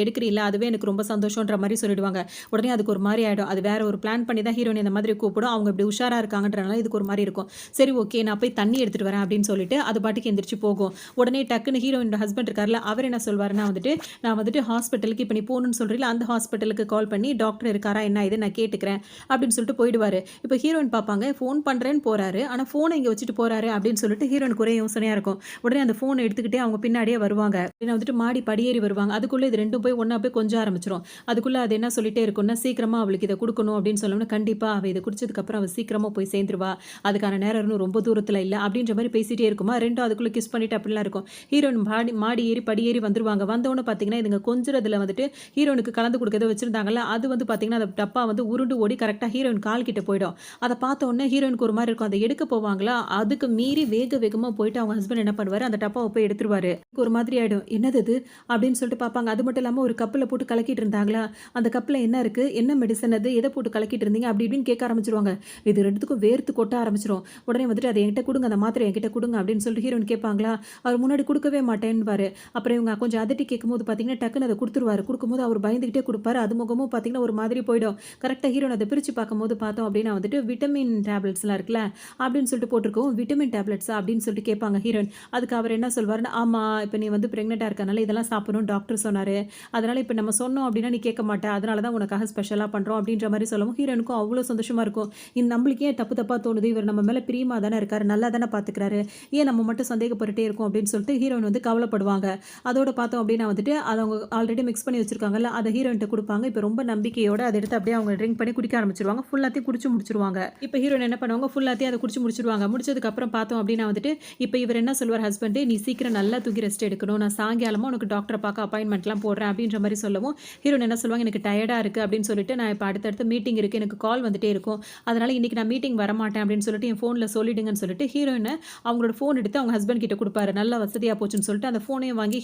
எடுக்கிறீல்ல, அதுவே எனக்கு ரொம்ப சந்தோஷம்ன்ற" மாரி சொல்லிடுவாங்க. உடனே அதுக்கு ஒரு மாரி ஆயிடும். அது வேற ஒரு பிளான் பண்ணி தான் ஹீரோயின் இந்த மாதிரி கூப்பிடும். அவங்க இப்படி உஷாரா இருக்காங்கன்றனால இதுக்கு ஒரு மாரி இருக்கும். "சரி ஓகே, நான் போய் தண்ணி எடுத்துட்டு வரேன்" அப்படின்னு சொல்லிட்டு அது பாட்டுக்கு எந்திரிச்சு போகும். உடனே டக்குன்னு ஹீரோயினோட ஹஸ்பண்ட் இருக்கார்ல, அவர் என்ன சொல்வாருன்னா வந்துட்டு, "நான் வந்துட்டு ஹாஸ்பிட்டலுக்கு இப்ப நீ போணும்னு சொல்றீல்ல, அந்த ஹாஸ்பிட்டலுக்கு கால் பண்ணி டாக்டர் இருக்காரா என்ன ஏதுன்னு நான் கேட்டுக்கிறேன்" அப்படின்னு சொல்லிட்டு போயிடுவாரு. இப்ப ஹீரோயின் பார்ப்பாங்க, ஃபோன் பண்றேன்னு போறாரு. ஆனா ஃபோன இங்க வச்சுட்டு போறாரு அப்படின்னு சொல்லிட்டு ஹீரோயினுக்கு ஒரே யோசனையா இருக்கும். உடனே அந்த ஃபோன எடுத்துக்கிட்டே அவங்க பின்னாடியே வருவாங்க. ஏன்னா வந்துட்டு மாடி படியேறி வருவாங்க. அதுக்குள்ள இது 2ம் போய் ஒண்ணா போய் கொஞ்ச ஆரம்பிச்சுரும். அதுக்குள்ள அது என்ன சொல்லிட்டே இருக்கும்னா, "சீக்கிரமா அவளுக்கு இத குடுக்கணும்" அப்படின்னு சொன்னோம்னா, "கண்டிப்பா அவ இத குடிச்சதுக்கு அப்புறம் அவ சீக்கிரமா போய் சேர்ந்துருவா. அதுக்கான நேரம் இன்னும் ரொம்ப தூரத்துல இல்ல" அப்படின்ற மாரி பேசிட்டே இருக்குமா, 2ம் அதுக்குள்ள கிஸ் பண்ணிட்டு அப்படிலாம் இருக்கும். ஹீரோயின் மாடி ஏறி படியேறி வந்துருவாங்க. வந்தோனே பார்த்தீங்கன்னா, இதுங்க கொஞ்சுறதுல வந்துட்டு ஹீரோயினுக்கு கலந்து குடுக்க ஏதோ வச்சிருந்தாங்கல்ல, அது வந்து பார்த்தீங்கன்னா, அந்த டப்பா வந்து உருண்டு ஓடி கரெக்ட்டா ஹீரோயின் கால் கிட்ட போயிடும். அத பார்த்த உடனே ஹீரோயினுக்கு ஒரு மாரி இருக்கும். அத எடுக்க போவாங்களா, அதுக்கு மீறி வேகமா போயிட்டு அவங்க ஹஸ்பண்ட் என்ன பண்ணுவாரு, அந்த டப்பாவ போய் எடுத்துருவாரு. ஒரு மாதிரி ஆயிடும். "என்னது இது?" அப்படின்னு சொல்லிட்டு பார்ப்பாங்க. அது மட்டும் இல்லாம ஒரு கப்ல போட்டு கலக்கிட்டு இருந்தாங்களா, அந்த கப்ல என்ன இருக்கு? என்ன மெடிசன் அது? எத போட்டு கலக்கிட்டு இருந்தீங்க? அப்படி இப்படின்னு கேட்க ஆரம்பிச்சுருவாங்க. இது 2த்துக்கும் வேர்த்து கொட்ட ஆரம்பிச்சுரும். உடனே வந்துட்டு, "அத என்கிட்ட குடுங்க. அந்த மாத்திரைய என்கிட்ட குடுங்க" அப்படின்னு சொல்லிட்டு ஹீரோயின் கேட்பாங்களா, அவர் முன்னாடி குடுக்கவே மாட்டேன்னுவாரு. அப்புறம் இவங்க கொஞ்சம் அதட்டி கேட்கும்போது பார்த்தீங்கன்னா, டக்குனு அத குடுத்துருவாரு. குடுக்கும்போது அவர் பயந்துகிட்டே குடுப்பாரு. அது முகமும் பார்த்தீங்கன்னா, ஒரு மாதிரி போயிடும். கரெக்ட்டா ஹீரோயின் அத பிரிச்சு பார்க்கும்போது பார்த்தோம் அப்படின்னா வந்துட்டு, விட்டமின் டேப்லெட்ஸ்லாம் இருக்குல்ல, அப்படின்னு சொல்லிட்டு போட்டிருக்கவும், "விட்டமின் டேப்லெட்ஸா?" அப்படின்னு சொல்லிட்டு கேட்பாங்க ஹீரோயின். அதுக்கு அவர் என்ன சொல்வாருன்னா, "ஆமா, இப்ப நீ வந்து பிரெக்னன்ட்டா இருக்கனால இதெல்லாம் சாப்பிடணும்னு டாக்டர் சொன்னாரு. அதனால இப்ப நம்ம சொன்னோம் அப்படின்னா, நீ கேட்க மாட்ட. அதனால தான் உனக்காக ஸ்பெஷலா பண்றோம்" அப்படின்ற மாரி சொல்லவும், ஹீரோயினுக்கும் அவ்ளோ சந்தோஷமா இருக்கும். நம்மளுக்கு ஏன் தப்பு தப்பா தோணுது? இவர் நம்ம மேல பிரியமா தானே இருக்காரு. நல்லா தானே பார்த்துக்கிறாரு. ஏன் நம்ம மட்டும் சந்தேகப்பட்டுட்டே இருக்கோம் அப்படின்னு சொல்லிட்டு ஹீரோயின் வந்து கவலைப்படுவாங்க. அதோட பார்த்தோம் அப்படின்னா வந்துட்டு, அத அவங்க ஆல்ரெடி மிக்ஸ் பண்ணி வச்சிருக்காங்கல்ல, அத ஹீரோயின்ட்ட குடுப்பாங்க. இப்ப ரொம்ப நம்பிக்கையோட அத எடுத்து அப்படியே அவங்க ட்ரிங்க் பண்ணி குடிக்க ஆரம்பிச்சுருவாங்க. ஃபுல்லாத்தையும் குடிச்சு முடிச்சுருவாங்க. இப்ப ஹீரோயின் என்ன பண்ணுவாங்க, ஃபுல்லாத்தையும் அத குடிச்சு முடிச்சுருவாங்க. முடிச்சதுக்கு அப்புறம் பார்த்தோம் அப்படின்னா வந்துட்டு, இப்ப இவர் என்ன சொல்லுவார் ஹஸ்பண்ட், "நீ சீக்கிரம் நல்லா தூங்கி ரெஸ்ட் எடுக்கணும். நான் சாயங்காலமா உனக்கு டாக்டர பார்க்க அப்பாயின்ட்மென்ட்லாம் போடுறேன்" அப்படின்ற மாரி சொல்லவும், ஹீரோயின் என்ன சொல்லுவாங்க, "எனக்கு டயர்டா இருக்கு" அப்படின்னு சொல்லிட்டு, "நான் இப்ப அடுத்தடுத்து மீட்டிங் இருக்கு. எனக்கு கால் வந்துட்டே இருக்கும். அதனால இன்னைக்கு நான் மீட்டிங் வரமாட்டேன்" அப்படின்னு சொல்லிட்டு என் ஃபோன்ல சொல்லிடுங்கன்னு சொல்லிட்டு, ஹீரோயின் அவங்களோட ஃபோன் எடுத்து அவங்க ஹஸ்பண்ட் கிட்ட குடுப்பாரு. நல்லா வசதியா போச்சுன்னு சொல்லிட்டு, அந்த ஃபோனையும் வாங்கி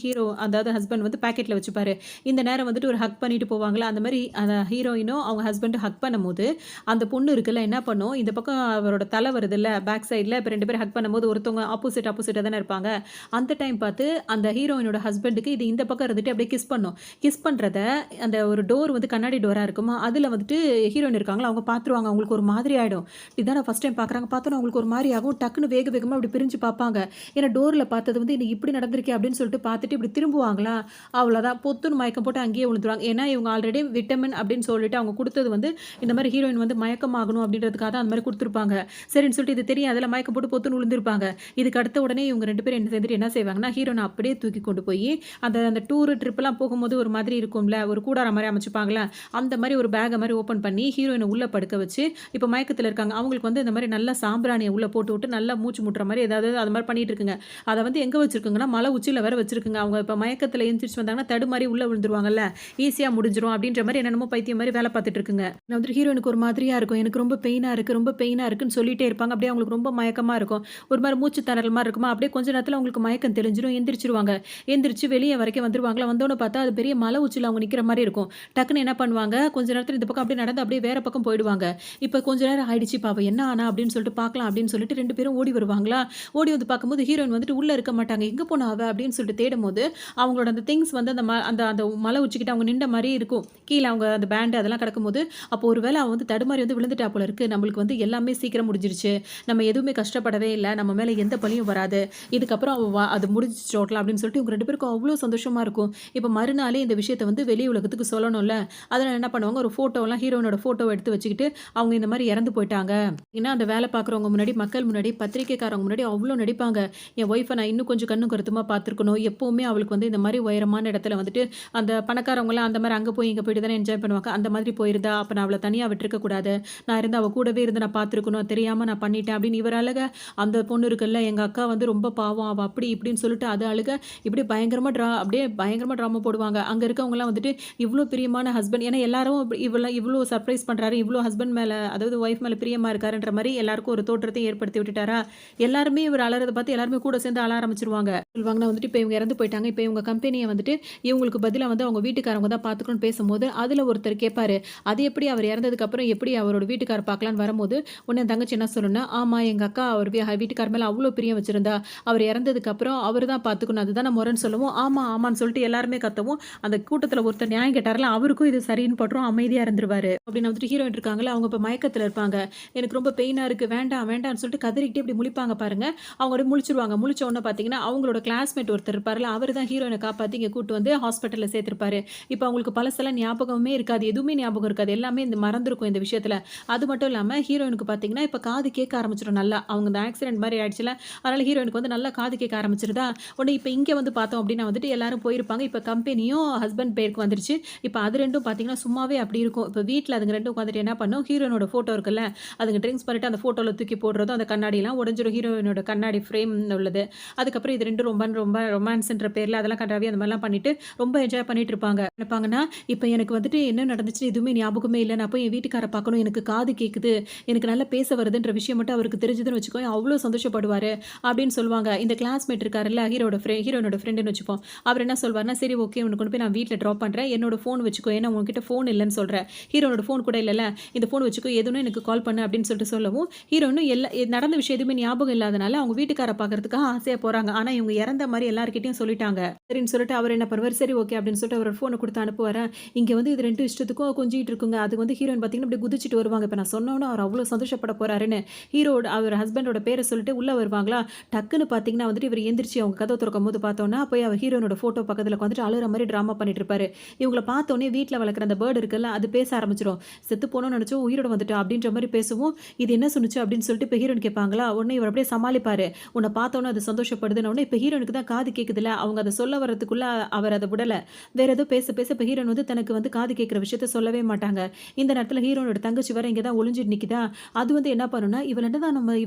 அதாவது ஹஸ்பண்ட் வந்து பாக்கெட்ல வச்சுப்பாரு. இந்த நேரம் வந்துட்டு ஒரு ஹக் பண்ணிட்டு போவாங்கல்ல, அந்த மாரி அந்த ஹீரோயினும் அவங்க ஹஸ்பண்டும் ஹக் பண்ணும்போது, அந்த பொண்ணு இருக்குல்ல என்ன பண்ணும், இந்த பக்கம் அவரோட தலை வருதுல்ல, பேக் சைட்ல இப்ப 2 பேரும் ஹக் பண்ணும்போது ஒருத்தவங்க ஆப்போசிட்டா தானே இருப்பாங்க. அந்த டைம் பார்த்து அந்த ஹீரோயினோட ஹஸ்பண்டுக்கு இது இந்த பக்கம் இருந்துட்டு வந்துட்டு அப்படியே கிஸ் பண்ணும். கிஸ் பண்றத அந்த ஒரு டோர் வந்து கண்ணாடி டோரா இருக்குமா, அதில வந்துட்டு ஹீரோயின் இருக்காங்களா, அவங்க பார்த்துருவாங்க. அவங்களுக்கு ஒரு மாதிரி ஆயிடும். இதான் நான் ஃபர்ஸ்ட் டைம் பார்க்குறாங்க. பார்த்தோனே அவங்களுக்கு ஒரு மாரி ஆகும். டக்குனு வேக வேகமா அப்படி பிரிஞ்சு பார்ப்பாங்க. ஏன்னா டோர்ல பார்த்தது வந்து இன்னைக்கு இப்படி நடந்திருக்கே அப்படின்னு சொல்லிட்டு பார்த்துட்டு இப்படி திரும்புவாங்களா, அவ்வளோதான் பொத்துன்னு மயக்கம் போட்டு அங்கேயே விழுந்துருவாங்க. ஏன்னா இவங்க ஆல்ரெடி விட்டமின் அப்படின்னு சொல்லிட்டு அவங்க குடுத்தது வந்து இந்த மாரி ஹீரோயின் வந்து மயக்கமாகணும் அப்படின்றதுக்காக தான் அந்த மாரி குடுத்துருப்பாங்க. சரின்னு சொல்லிட்டு இது தெரியாதுல்ல மயக்கம் போட்டு பொத்துன்னு விழுந்திருப்பாங்க. இதுக்கு அடுத்த உடனே இவங்க 2 பேரும் என்ன சேர்ந்துட்டு என்ன செய்வாங்கன்னா, ஹீரோயின அப்படியே தூக்கி கொண்டு போயி அந்த அந்த டூரு ட்ரிப்லாம் போகும்போது ஒரு மாதிரி இருக்கும்ல, ஒரு கூடாரம் மாரி அமைச்சுப்பாங்கல்ல, அந்த மாரி ஒரு பேக்க மாரி ஓப்பன் பண்ணி ஹீரோயின உள்ள படுக்க வச்சு, இப்ப மயக்கத்துல இருக்காங்க. அவங்களுக்கு வந்து இந்த மாரி நல்லா சாம்பிராணிய உள்ள போட்டு விட்டு நல்லா மூச்சு முட்டுற மாரி ஏதாவது அது மாரி பண்ணிட்டு இருக்குங்க. அத வந்து எங்க வச்சிருக்குங்கன்னா, மலை உச்சியில வேற வச்சிருக்குங்க. அவங்க இப்ப மயக்கத்துல எந்திரிச்சு வந்தாங்கன்னா, தடுமாறி உள்ள விழுந்துருவாங்கல்ல, ஈஸியா முடிஞ்சிரும் அப்படின்ற மாரி என்னென்னமோ பைத்தியம் மாரி வேல பார்த்துட்டு இருக்குங்க. நான் வந்துட்டு ஹீரோயினுக்கு ஒரு மாதிரியா இருக்கும். எனக்கு ரொம்ப பெயினா இருக்கு, ரொம்ப பெயினா இருக்குன்னு சொல்லிட்டே இருப்பாங்க. அப்படியே அவங்களுக்கு ரொம்ப மயக்கமா இருக்கும். ஒரு மாரி மூச்சு திணறல் மாரி இருக்குமா, அப்படியே கொஞ்ச நேரத்துல அவங்களுக்கு மயக்கம் தெளிஞ்சிரும். எந்திரிச்சுருவாங்க. எந்திரிச்சு வெளிய வரைக்கும் வந்துருவாங்களா, வந்தோனே பார்த்தா அது பெரிய மலை உச்சியில அவங்க நிக்கிற மாரி இருக்கும். டக்குனு என்ன பண்ணுவாங்க, கொஞ்ச நேரத்துல இந்த பக்கம் அப்படியே நடந்து அப்படியே வேற பக்கம் போயிடுவாங்க. இப்ப கொஞ்ச நேரம் ஆயிடுச்சு. இப்ப அவ என்ன ஆனா அப்படின்னு சொல்லிட்டு பார்க்கலாம் அப்படின்னு சொல்லிட்டு 2 பேரும் ஓடி வருவாங்களா, ஓடி வந்து பார்க்கும்போது ஹீரோயின் வந்துட்டு உள்ள இருக்க மாட்டாங்க. எங்க போனா அவ அப்படின்னு சொல்லிட்டு தேடும்போது, அவங்களோட அந்த திங்ஸ் வந்து அந்த அந்த அந்த மலை உச்சிக்கிட்ட அவங்க நின்ட மாரி இருக்கும். கீழ அவங்க அந்த பேண்ட் அதெல்லாம் கிடக்கும்போது, அப்போ ஒரு வேள அவ வந்து தடுமாறி வந்து விழுந்துட்டா போல இருக்கு. நம்மளுக்கு வந்து எல்லாமே சீக்கிரம் முடிஞ்சிருச்சு. நம்ம எதுவுமே கஷ்டப்படவே இல்ல. நம்ம மேல எந்த பழியும் வராது. இதுக்கப்புறம் அவ அது முடிஞ்சிச்சு டோட்டலா அப்படின்னு சொல்லிட்டு இவங்க 2 பேருக்கும் அவ்ளோ சந்தோஷமா இருக்கும். இப்ப மறுநாளே இந்த விஷயத்த வந்து வெளி உலகத்துக்கு சொல்லணும்ல. அதனால என்ன பண்ணுவாங்க, ஒரு ஃபோட்டோலாம் ஹீரோயினோட ஃபோட்டோவ எடுத்து வச்சுக்கிட்டு, அவங்க இந்த மாரி இறந்து போயிட்டாங்க. ஏன்னா அந்த வேல பார்க்குறவங்க முன்னாடி, மக்கள் முன்னாடி, பத்திரிக்கைக்காரவங்க முன்னாடி அவ்ளோ நடிப்பாங்க. என் ஒய்ஃப நான் இன்னும் கொஞ்சம் கண்ணும் கருத்துமா பார்த்துருக்கணும். எப்பவுமே அவளுக்கு வந்து இந்த மாரி உயரமான இடத்துல வந்துட்டு, அந்த பணக்காரவங்கலாம் அந்த மாரி அங்க போய் இங்க போயிட்டு தானே என்ஜாய் பண்ணுவாங்க. அந்த மாதிரி போயிருந்தா, அப்ப நான் அவள தனியா விட்டுருக்க கூடாது. நான் இருந்து அவ கூடவே இருந்து நான் பார்த்துருக்கணும். தெரியாம நான் பண்ணிட்டேன் அப்படின்னு இவர் அழுக, அந்த பொண்ணு இருக்குல்ல, எங்க அக்கா வந்து ரொம்ப பாவம். அவ அப்படி இப்படின்னு சொல்லிட்டு அது அழுக, இப்படி பயங்கரமா அப்படியே பயங்கரமா ட்ராமா போடுவாங்க. அங்க இருக்கவங்கலாம் வந்துட்டு இவ்ளோ பிரியமான ஹஸ்பண்ட் ஏன்னா எல்லாரும் இவ்ளோ சர்ப்ரைஸ் பண்றாரு. இவ்ளோ ஹஸ்பண்ட் மேல அதாவது ஒய்ஃப் மேல பிரியமா இருக்காருன்ற மாரி எல்லாருக்கும் ஒரு தோற்றத்தை ஏற்படுத்தி விட்டுட்டாரா, எல்லாருமே இவர் அழறத பார்த்து எல்லாருமே கூட சேர்ந்து அழ ஆரம்பிச்சுருவாங்க. சொல்லுவாங்கன்னா வந்துட்டு இப்ப இவங்க இறந்து போயிட்டாங்க. இப்ப இவங்க கம்பெனிய வந்துட்டு இவங்களுக்கு பதிலா வந்து அவங்க வீட்டுக்காரவங்க தான் பார்த்துக்கணும்னு பேசும்போது, அதுல ஒருத்தர் கேட்பாரு. அது எப்படி அவர் இறந்ததுக்கு அப்புறம் எப்படி அவரோட வீட்டுக்காரர் பார்க்கலான்னு வரும்போது, உடனே என் தங்கச்சி என்ன சொல்லும்னா, ஆமா எங்க அக்கா அவர் வீட்டுக்காரர் மேல அவ்ளோ பிரியம் வச்சிருந்தா. அவர் இறந்ததுக்கு அப்புறம் அவரு தான் பார்த்துக்கணும். அதுதானே முறைன்னு சொல்லவும், ஆமா ஆமான்னு சொல்லிட்டு எல்லாருமே கத்தவும், அந்த கூட்டத்துல ஒருத்தர் நியாயம் கேட்டார்ல, அவருக்கும் இது சரின்னு பட்டுரும். அமைதியா இருந்துருவாரு. அப்படின்னு வந்துட்டு ஹீரோயின் இருக்காங்கல்ல, அவங்க இப்ப மயக்கத்துல இருப்பாங்க. எனக்கு ரொம்ப பெயினா இருக்கு. வேண்டாம் வேண்டாம்னு சொல்லிட்டு கதறிக்கிட்டே இப்படி முழிப்பாங்க பாருங்க. அவங்க அப்படியே முழிச்சுருவாங்க. முழிச்ச உடனே பார்த்தீங்கன்னா, அவங்களோட கிளாஸ்மேட் ஒருத்தர் இருப்பார்ல, அவரு தான் ஹீரோயின காப்பாத்தி இங்க கூட்டு வந்து ஹாஸ்பிட்டல்ல சேர்த்திருப்பாரு. இப்ப அவங்களுக்கு பழசெல்லாம் ஞாபகமே இருக்காது. எதுவுமே ஞாபகம் இருக்காது. எல்லாமே இந்த மறந்திருக்கும் இந்த விஷயத்துல. அது மட்டும் இல்லாம ஹீரோயினுக்கு பார்த்தீங்கன்னா, இப்ப காது கேட்க ஆரம்பிச்சுரும் நல்லா. அவங்க இந்த ஆக்சிடென்ட் மாரி ஆயிடுச்சுல, அதனால ஹீரோயினுக்கு வந்து நல்லா காது கேட்க ஆரம்பிச்சுருதா, உடனே இப்ப இங்க வந்து பார்த்தோம் அப்படின்னா வந்துட்டு எல்லாரும் போயிருப்பாங்க. இப்ப கம்பெனியும் ஹஸ்பண்ட் பேருக்கு வந்துருச்சு. இப்ப அது 2ம் பார்த்தீங்கன்னா, சும்மாவே அப்படி இருக்கும். இப்ப வீட்ல அதுங்க 2ம் உட்காந்துட்டு என்ன பண்ணும், ஹீரோயினோட ஃபோட்டோ இருக்குல்ல, அதுங்க ட்ரிங்க்ஸ் பண்ணிட்டு அந்த ஃபோட்டோல தூக்கி போடுறதும், அந்த கண்ணாடிலாம் உடைஞ்சிரும். ஹீரோயினோட கண்ணாடி ஃப்ரேம் உள்ளது. அதுக்கப்புறம் இது 2ம் ரொம்ப ரொம்ப ரொமான்ஸ்ன்ற பேர்ல அதெல்லாம் கண்றாவி அந்த மாரிலாம் பண்ணிட்டு, ரொம்ப என்ஜாய் பண்ணிட்டு இருப்பாங்க. நினைப்பாங்கன்னா, இப்ப எனக்கு வந்துட்டு என்ன நடந்துச்சுன்னு எதுவுமே ஞாபகமே இல்ல. நான் போய் என் வீட்டுக்கார பார்க்கணும். எனக்கு காது கேட்குது. எனக்கு நல்லா பேச வருதுன்ற விஷயம் மட்டும் அவருக்கு தெரிஞ்சதுன்னு வச்சுக்கோங்க, அவ்ளோ சந்தோஷப்படுவாரு. அப்படின்னு சொல்லுவாங்க. இந்த கிளாஸ்மேட் இருக்காருல்ல, ஹீரோயினோட ஃப்ரெண்டுன்னு வச்சுப்போம். அவர் என்ன சொல்வாருன்னா, சரி ஓகே உன்ன கொண்டு போய் நான் வீட்ல ட்ராப் பண்றேன். என்னோட ஃபோன் வச்சுக்கோ. ஏன்னா உன்கிட்ட ஃபோன் இல்லன்னு சொல்ற. ஹீரோனோட ஃபோன் கூட இல்லல்ல. இந்த ஃபோன் வச்சுக்கோ. எதுனா எனக்கு கால் பண்ணு அப்படின்னு சொல்லிட்டு சொல்லவும், ஹீரோயினும் நடந்த விஷயம் எதுவுமே ஞாபகம் இல்லாதனால அவங்க வீட்டுக்கார பார்க்கறதுக்காக ஆசையா போறாங்க. ஆனா இவங்க இறந்த மாரி எல்லார்கிட்டயும் சொல்லிட்டாங்க. சரின்னு சொல்லிட்டு அவர் என்ன பண்ணுவாரு, சரி ஓகே அப்படின்னு சொல்லிட்டு அவரோட ஃபோன குடுத்து அனுப்புவாரா. இங்க வந்து இது 2 இஷ்டத்துக்கும் கொஞ்சிட்டு இருக்குங்க. அது வந்து ஹீரோயின் பார்த்தீங்கன்னா, அப்படியே குதிச்சுட்டு வருவாங்க. இப்ப நான் சொன்னோனே அவர் அவ்ளோ சந்தோஷப்பட போறாருன்னு, அவர் ஹஸ்பண்டோட பேர சொல்லிட்டு உள்ள வருவாங்களா, டக்குன்னு பார்த்தீங்கன்னா வந்துட்டு இவர் எந்திரிச்சு அவங்க கதவ தொறக்கும்போது பார்த்தோம்னா, போய் அவர் ஹீரோயினோட ஃபோட்டோ பக்கத்துல உட்காந்துட்டு அழுற மாரி டிராமா பண்ணிட்டு இருப்பாரு. இவங்கள பார்த்தோனே வீட்ல வளர்க்குற அந்த பேர்ட் இருக்குல்ல, அது பேச ஆரம்பிச்சுரும். செத்து போனோம்னு நெனச்சோம், உயிரோட வந்துட்டா அப்படின்ற மாரி பேசவும், இது என்ன சொன்னுச்சு அப்படின்னு சொல்லிட்டு இப்ப ஹீரோயின் கேட்பாங்களா, உடனே இவர் அப்படியே சமாளிப்பாரு. உன்ன பார்த்தோனே அது சந்தோஷப்படுதுன்ன உடனே இப்ப ஹீரோயினுக்கு தான் காது கேட்குதுல்ல, அவங்க அத சொல்ல வரதுக்குள்ள அவர் அத விடல. வேற ஏதோ பேச பேச இப்ப ஹீரோயின் வந்து தனக்கு வந்து காது கேட்கிற விஷயத்த சொல்லவே மாட்டாங்க. இந்த நேரத்துல ஹீரோனோட தங்கச்சி வேற இங்க தான் ஒளிஞ்சிட்டு நிக்குதா, அது வந்து என்ன பண்ணும்னா, இவ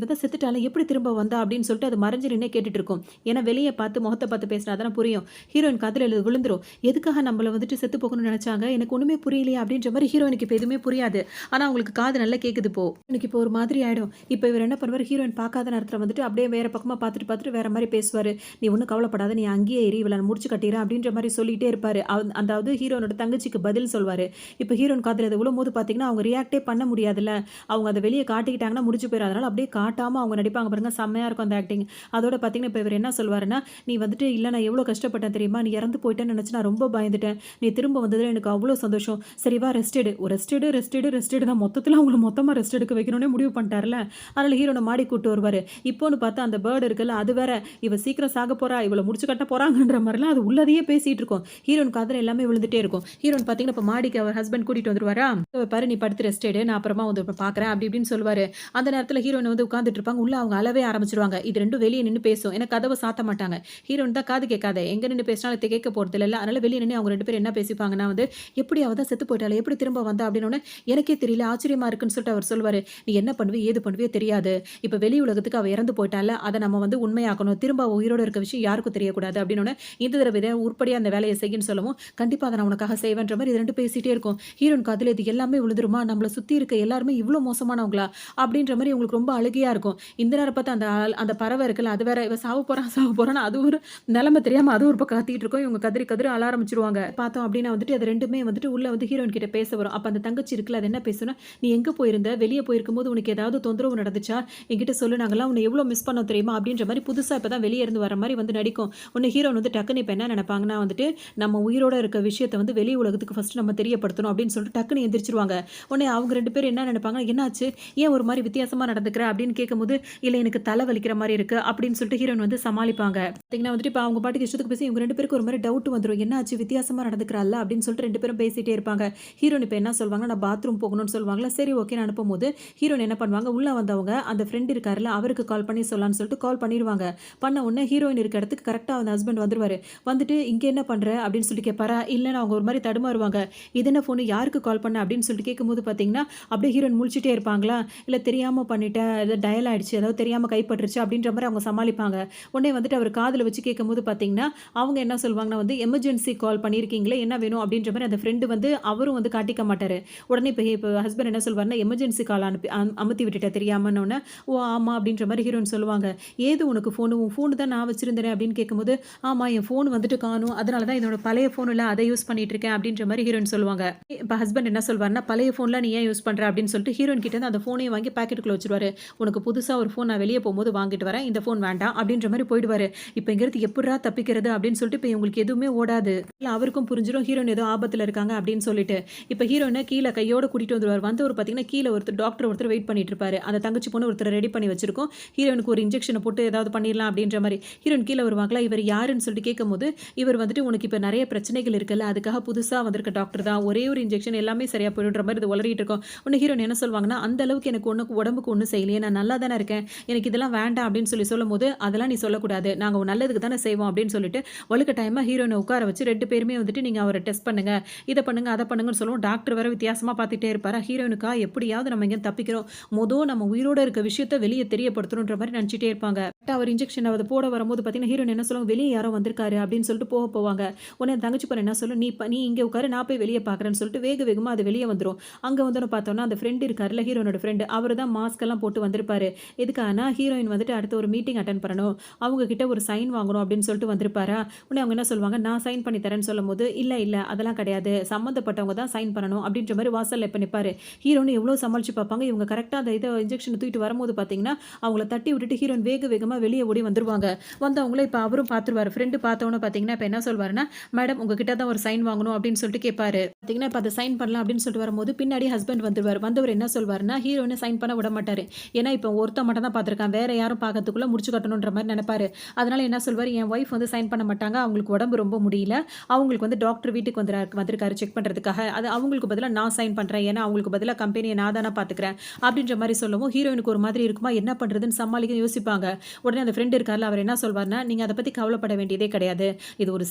தான் செத்துட்டால எப்படி திரும்ப வந்தா அப்படின்னு சொல்லிட்டு அது மறைஞ்சு நின்னே கேட்டுட்டு இருக்கும். ஏன்னா வெளிய பார்த்து முகத்த பார்த்து பேசினா தானே புரியும். ஹீரோயின் காதுல விழுந்துரும். எதுக்காக நம்மள வந்துட்டு செத்து போகணும்னு நெனச்சாங்க? எனக்கு ஒண்ணுமே புரியலையே அப்படின்ற மாரி ஹீரோயினுக்கு இப்ப எதுவுமே புரியாது. ஆனா அவங்களுக்கு காது நல்லா கேக்குது இப்போ. எனக்கு இப்போ ஒரு மாதிரி ஆயிடும். இப்ப இவர் என்ன பண்ணுவாரு, ஹீரோயின் பார்க்காத நேரத்துல வந்துட்டு அப்படியே வேற பக்கமா பார்த்துட்டு வேற மாரி பேசுவாரு. நீ ஒண்ணும் கவலைப்படாத, நீ அங்கேயே இரு, இவள நான் முடிச்சு கட்டிர்றேன் அப்படின்ற மாரி சொல்லிட்டே இருப்பாரு. அதாவது ஹீரோனோட தங்கச்சிக்கு பதில் சொல்வாரு. இப்ப ஹீரோயின் காதுல அது விழும்போது பார்த்தீங்கன்னா, அவங்க ரியாக்ட்டே பண்ண முடியாதுல்ல. அவங்க அத வெளிய காட்டிக்கிட்டாங்கன்னா முடிஞ்சு போயிரும். அதனால அப்படியே காட்டாம அவங்க நடிப்பாங்க பாருங்க. செம்மையா இருக்கும் அந்த ஆக்டிங். அதோட பார்த்தீங்கன்னா, இப்ப இவரு என்ன சொல்வாருன்னா, நீ வந்துட்டு இல்ல நான் எவ்வளோ கஷ்டப்பட்டேன் தெரியுமா? நீ இறந்து இறந்து போயிட்டேன்னு நினச்சி நான் ரொம்ப பயந்துட்டேன். நீ திரும்ப வந்ததில் எனக்கு அவ்வளோ சந்தோஷம். சரி வா ரெஸ்ட் எடு. ரெஸ்ட் எடு, ரெஸ்ட் எடு, ரெஸ்ட் எடு தான் மொத்தத்தில் அவங்கள மொத்தமாக ரெஸ்ட் எடுக்க வைக்கணும்னே முடிவு பண்ணிட்டார்ல. அதனால் ஹீரோனை மாடி கூட்டு வருவார். இப்போன்னு பார்த்தா அந்த பேர்டு இருக்குல்ல, அது வேற இவ சீக்கிரம் சாக போறா, இவளை முடிச்சு கட்ட போறாங்கன்ற மாதிரிலாம் அது உள்ளதையே பேசிட்டு இருக்கும். ஹீரோன் காதில் எல்லாமே விழுந்துட்டே இருக்கும். ஹீரோன் பார்த்தீங்கன்னா இப்போ மாடிக்கு அவர் ஹஸ்பண்ட் கூட்டிட்டு வந்துருவாரா, பாரு நீ படுத்து ரெஸ்ட் எடு, நான் அப்புறமா வந்து இப்போ பார்க்குறேன் அப்படி இப்படின்னு சொல்லுவார். அந்த நேரத்தில் ஹீரோயின் வந்து உட்காந்துட்டு இருப்பாங்க. உள்ள அவங்க அளவே ஆரம்பிச்சிருவாங்க. இது ரெண்டும் வெளியே நின்று பேசும். ஏன்னா கதவை சாத்த மாட்டாங்க. ஹீரோயின் தான் காது கேட்காத, எங்க நின்று பேசினாலும் கேட்க போறது இல்லை. அதனால வெளியே நின்று அவங்க 2 பேரும் என்ன பேசிப்பாங்கன்னா வந்து, எப்படி அவ தான் செத்து போயிட்டாளே, எப்படி திரும்ப வந்தா அப்படின்னு எனக்கே தெரியல, ஆச்சரியமா இருக்குன்னு சொல்லிட்டு அவர் சொல்லுவாரு. நீ என்ன பண்ணுவே ஏது பண்ணுவே தெரியாது. இப்ப வெளி உலகத்துக்கு அவ இறந்து போயிட்டால, அதை நம்ம வந்து உண்மையாக்கணும். திரும்ப அவ உயிரோட இருக்க விஷயம் யாருக்கும் தெரியக்கூடாது அப்படின்னு இந்த தடவை இதை உருப்படியா அந்த வேலையை செய்யன்னு சொல்லவும், கண்டிப்பா அதை நான் உனக்காக செய்வேன்ற மாதிரி இது 2 பேசிட்டே இருக்கும். ஹீரோயின் காதுல இது எல்லாமே விழுந்துருமா, நம்மள சுத்தி இருக்க எல்லாருமே இவ்வளவு மோசமானவங்களா அப்படின்ற மாதிரி உங்களுக்கு ரொம்ப அழுகையா இருக்கும். இந்த நேரம் பார்த்து அந்த பறவை இருக்குல்ல, அது வேற இவ சாவு போறான்னு அது ஒரு நிலைமை தெரியாம அது ஒரு பக்கம் கத்திட்டு இருக்கும். இவங்க கதறி கதறி அழ ஆரம்பிச்சிருவாங்க. பார்த்தோம் அப்படின்னா வந்துட்டு அது 2மே வந்துட்டு உள்ள வந்து ஹீரோயின் கிட்ட பேச வரும். அப்ப அந்த தங்கச்சி இருக்குல்ல, அது என்ன பேசுனா, நீ எங்க போயிருந்த, வெளியே போயிருக்கும்போது உனக்கு ஏதாவது தொந்தரவு நடந்துச்சா, என்கிட்ட சொல்லு, நாங்கெல்லாம் உன்னை எவ்வளவு மிஸ் பண்ணோம் தெரியுமா அப்படின்ற மாதிரி புதுசா இப்பதான் வெளியே இருந்து வர மாதிரி வந்து நடிக்கும். உன்னை ஹீரோயின் வந்து டக்குன்னு இப்ப என்ன நினைப்பாங்கன்னா வந்துட்டு, நம்ம உயிரோட இருக்க விஷயத்தை வந்து வெளி உலகத்துக்கு ஃபர்ஸ்ட் நம்ம தெரியப்படுத்தணும் அப்படின்னு சொல்லிட்டு டக்குன்னு எந்திரிச்சிருவாங்க. உடனே அவங்க 2 பேரும் என்ன நினைப்பாங்க, என்னாச்சு, ஏன் ஒரு மாதிரி வித்தியாசமா நடந்துக்கிற அப்படின்னு கேட்கும்போது, இல்ல எனக்கு தலை வலிக்கிற மாதிரி இருக்கு அப்படின்னு சொல்லிட்டு ஹீரோயின் வந்து சமாளிப்பாங்க. பார்த்தீங்கன்னா வந்துட்டு இப்போ அவங்க பாட்டுக்கு இஷ்டத்துக்கு பேசி இவங்க 2 பேருக்கு ஒரு மாதிரி டவுட் வந்துடும். என்ன ஆச்சு, வித்தியாசமா நடந்துக்கிறாள் அப்படின்னு சொல்லிட்டு 2 பேரும் பேசிட்டே இருப்பாங்க. ஹீரோயின் இப்போ என்ன சொல்வாங்க, நான் பாத்ரூம் போகணும்னு சொல்லுவாங்களா, சரி ஓகேன்னு அனுப்பும்போது ஹீரோயின் என்ன பண்ணுவாங்க, உள்ள வந்தவங்க அந்த ஃப்ரெண்ட் இருக்காருல்ல, அவருக்கு கால் பண்ணி சொல்லலாம்னு சொல்லிட்டு கால் பண்ணிடுவாங்க. பண்ண உடனே ஹீரோயின் இருக்க இடத்துக்கு கரெக்டாக அந்த ஹஸ்பண்ட் வந்துருவாரு. வந்துட்டு இங்கே என்ன பண்ற அப்படின்னு சொல்லி கேட்பாரா, இல்லைன்னு அவங்க ஒரு மாதிரி தடுமாறுவாங்க. இது என்ன ஃபோனு, யாருக்கு கால் பண்ண அப்படின்னு சொல்லிட்டு கேட்கும்போது பார்த்தீங்கன்னா அப்படியே ஹீரோயின் முழிச்சிட்டே இருப்பாங்களா, இல்லை தெரியாமல் பண்ணிட்டேன், இது டயல் ஆயிடுச்சு, அதாவது தெரியாமல் கைப்பற்றுச்சு அப்படின்ற மாதிரி அவங்க சமாளிப்பாங்க. உடனே வந்துட்டு அவர் காதில் வச்சு கேட்கும்போது பார்த்தீங்கன்னா அவங்க என்ன சொல்லுவாங்கன்னா வந்து, எமர்ஜென்சி கால் பண்ணியிருக்கீங்களே, என்ன வேணும் அப்படின்ற மாதிரி அந்த ஃப்ரெண்டு வந்து அவரும் வந்து காட்டிக்க மாட்டார். உடனே இப்போ ஹஸ்பண்ட் என்ன சொல்வாருன்னா, எமர்ஜென்சி கால் அமுத்தி விட்டுட்டேன் தெரியாமன்னு. ஓ ஆமாம் அப்படின்ற மாதிரி ஹீரோயின் சொல்லுவாங்க. ஏது உனக்கு ஃபோனு, உன் ஃபோனு தான் நான் வச்சிருந்தேன் அப்படின்னு கேட்கும்போது, ஆமாம் என் ஃபோன் வந்துட்டு காணும், அதனால தான் என்னோட பழைய ஃபோன் இல்லை அதை யூஸ் பண்ணிட்டு இருக்கேன் அப்படின்ற மாதிரி ஹீரோயின் சொல்லுவாங்க. இப்போ ஹஸ்பண்ட் என்ன சொல்வாருன்னா, பழைய ஃபோன்லாம் நீ ஏன் யூஸ் பண்ணுற அப்படின்னு சொல்லிட்டு ஹீரோயின் கிட்ட அந்த ஃபோனையும் வாங்கி பாக்கெட்டுக்குள்ள வச்சிருவாரு. உனக்கு புதுசாக ஒரு ஃபோன் நான் வெளியே போகும்போது வாங்கிட்டு வரேன், இந்த ஃபோன் வேண்டாம் அப்படின்ற மாதிரி போயிடுவாரு. இப்போ இங்கிருந்து எப்படா தப்பிக்கிறது அப்படின்னு சொல்லிட்டு இப்போ இவங்களுக்கு எதுவுமே ஓடாது. இல்லை அவருக்கும் புரிஞ்சிடும் ஹீரோயின் ஏதோ ஆபத்தில் இருக்காங்க அப்படின்னு சொல்லிட்டு. இப்போ ஹீரோயினை கீழே கையோட கூட்டிட்டு வந்துருவார். வந்து ஒரு பார்த்தீங்கன்னா கீழே டாக்டர் ஒருத்தர் வெயிட் பண்ணிட்டு இருப்பாரு. அந்த தங்கச்சி பொண்ணு ஒருத்தர் ரெடி பண்ணி வச்சிருக்கோம். ஹீரோயினுக்கு ஒரு இன்ஜெக்ஷனை போட்டு ஏதாவது பண்ணிடலாம் அப்படின்ற மாதிரி. ஹீரோயின் கீழே வருவாங்களா, இவர் யாருன்னு சொல்லிட்டு கேட்கும்போது, இவர் வந்துட்டு உனக்கு இப்போ நிறைய பிரச்சனைகள் இருக்குல்ல, அதுக்காக புதுசாக வந்திருக்க டாக்டர் தான், ஒரே ஒரு இன்ஜெக்ஷன் எல்லாமே சரியா போயிடுன்ற மாதிரி இது உளறிட்டு இருக்கோம். ஒன்று ஹீரோயின் என்ன சொல்லுவாங்கன்னா, அந்த அளவுக்கு எனக்கு உடம்புக்கு ஒன்றும் செய்யலையே, நான் நல்லா தானே இருக்கேன், எனக்கு இதெல்லாம் வேண்டாம் அப்படின்னு சொல்லும் போது, அதெல்லாம் நீ சொல்லக்கூடாது, நாங்கள் நல்லதுக்கு தானே செய்வோம் அப்படின்னு சொல்லிட்டு வலுக்கட்டாயமா ஹீரோயினை உட்கார வச்சு 2 பேருமே வந்துட்டு நீங்க அவரை டெஸ்ட் பண்ணுங்க, இதை பண்ணுங்க அதை பண்ணுங்கன்னு சொல்லுவோம். டாக்டர் வேற வித்தியாசமா பார்த்துட்டே இருப்பாரா. ஹீரோயினுக்கா எப்படியாவது நம்ம இங்கே தப்பிக்கிறோம், நம்ம உயிரோட இருக்க விஷயத்த வெளியே தெரியப்படுத்தணுன்ற மாதிரி நினச்சிட்டே இருப்பாங்க. அவர் இன்ஜெக்ஷன் அதை போட வரும்போது பார்த்தீங்கன்னா ஹீரோயின் என்ன சொல்லுவாங்க, வெளியே யாரோ வந்திருக்காரு அப்படின்னு சொல்லிட்டு போவாங்க. உடனே தங்கச்சி பண்ண என்ன சொல்லும், நீ இங்கே உட்காரு, நான் போய் வெளியே பார்க்குறேன்னு சொல்லிட்டு வேகமாக அது வெளியே வந்துடும். அங்கே வந்து பார்த்தோம்னா அந்த ஃப்ரெண்ட் இருக்காருல்ல, ஹீரோனோட ஃப்ரெண்டு, அவர் தான் மாஸ்க் எல்லாம் போட்டு வந்திருப்பாரு. எதுக்கானா ஹீரோயின் வந்துட்டு அடுத்த ஒரு மீட்டிங் அட்டன் பண்ணணும், அவங்க கிட்ட ஒரு சைன் வாங்கணும் அப்படின்னு சொல்லிட்டு வந்திருப்பாரா. உடனே அவங்க என்ன சொல்லுவாங்க, நான் சைன் பண்ணி தரேன்னு சொல்லும்போது, இல்லை அதெல்லாம் கிடையாது, சம்மந்தப்பட்டவங்க தான் சைன் பண்ணணும் அப்படின்ற மாதிரி வாசல்ல இப்போ நிற்பாரு. ஹீரோன்னு எவ்வளோ சமாளிச்சு பார்ப்பாங்க. இவங்க கரெக்டாக அந்த இதை இன்ஜெக்ஷன் தூக்கிட்டு வரும்போது பார்த்தீங்கன்னா அவங்கள தட்டி விட்டுட்டு ஹீரோயின் வேகமாக வெளியே ஓடி வந்துருவாங்க. வந்தவங்கள இப்போ அவரும் பார்த்துருவாரு. ஃப்ரெண்டு பார்த்தவொன்னே பார்த்தீங்கன்னா இப்போ என்ன சொல்வாருன்னா, மேடம் உங்ககிட்ட தான் ஒரு சைன் வாங்கணும் அப்படின்னு சொல்லிட்டு கேட்பாரு. பார்த்தீங்கன்னா இப்போ அதை சைன் பண்ணலாம் அப்படின்னு சொல்லிட்டு வரும்போது பின்னாடி ஹஸ்பண்ட் வந்துருவார். வந்தவர் என்ன சொல்வாருன்னா, ஹீரோயினை சைன் பண்ண விட மாட்டாரு. ஏன்னா இப்போ ஒருத்த மட்டும் தான் பார்த்துருக்கான், வேற யாரும் பார்க்கறதுக்குள்ள முடிச்சு கட்டணுன்ற மாதிரி நினைப்பாரு. அதனால என்ன சொல்வார், என் ஒய்ஃப் வந்து சைன் பண்ண மாட்டாங்க, அவங்களுக்கு உடம்பு ரொம்ப முடியல, அவங்களுக்கு வந்து டாக்டர் வீட்டுக்கு வந்திருக்காரு செக் பண்ணுறதுக்காக, அது அவங்களுக்கு பதிலாக நான் சைன் பண்ணுறேன், ஏன்னா அவங்களுக்கு பதிலாக கம்பெனியை நான் தானே பார்த்துக்கிறேன் அப்படின்ற மாதிரி சொல்லவும் ஹீரோயினுக்கு ஒரு மாதிரி இருக்குமா, என்ன பண்ணுறதுன்னு சமாளிக்க யோசிப்பாங்க. உடனே அந்த ஃப்ரெண்ட் இருக்கார்ல, அவர் என்ன சொல்வார்னா, நீங்கள் அதை பற்றி கவலைப்பட வேண்டியதே கிடையாது, இது ஒரு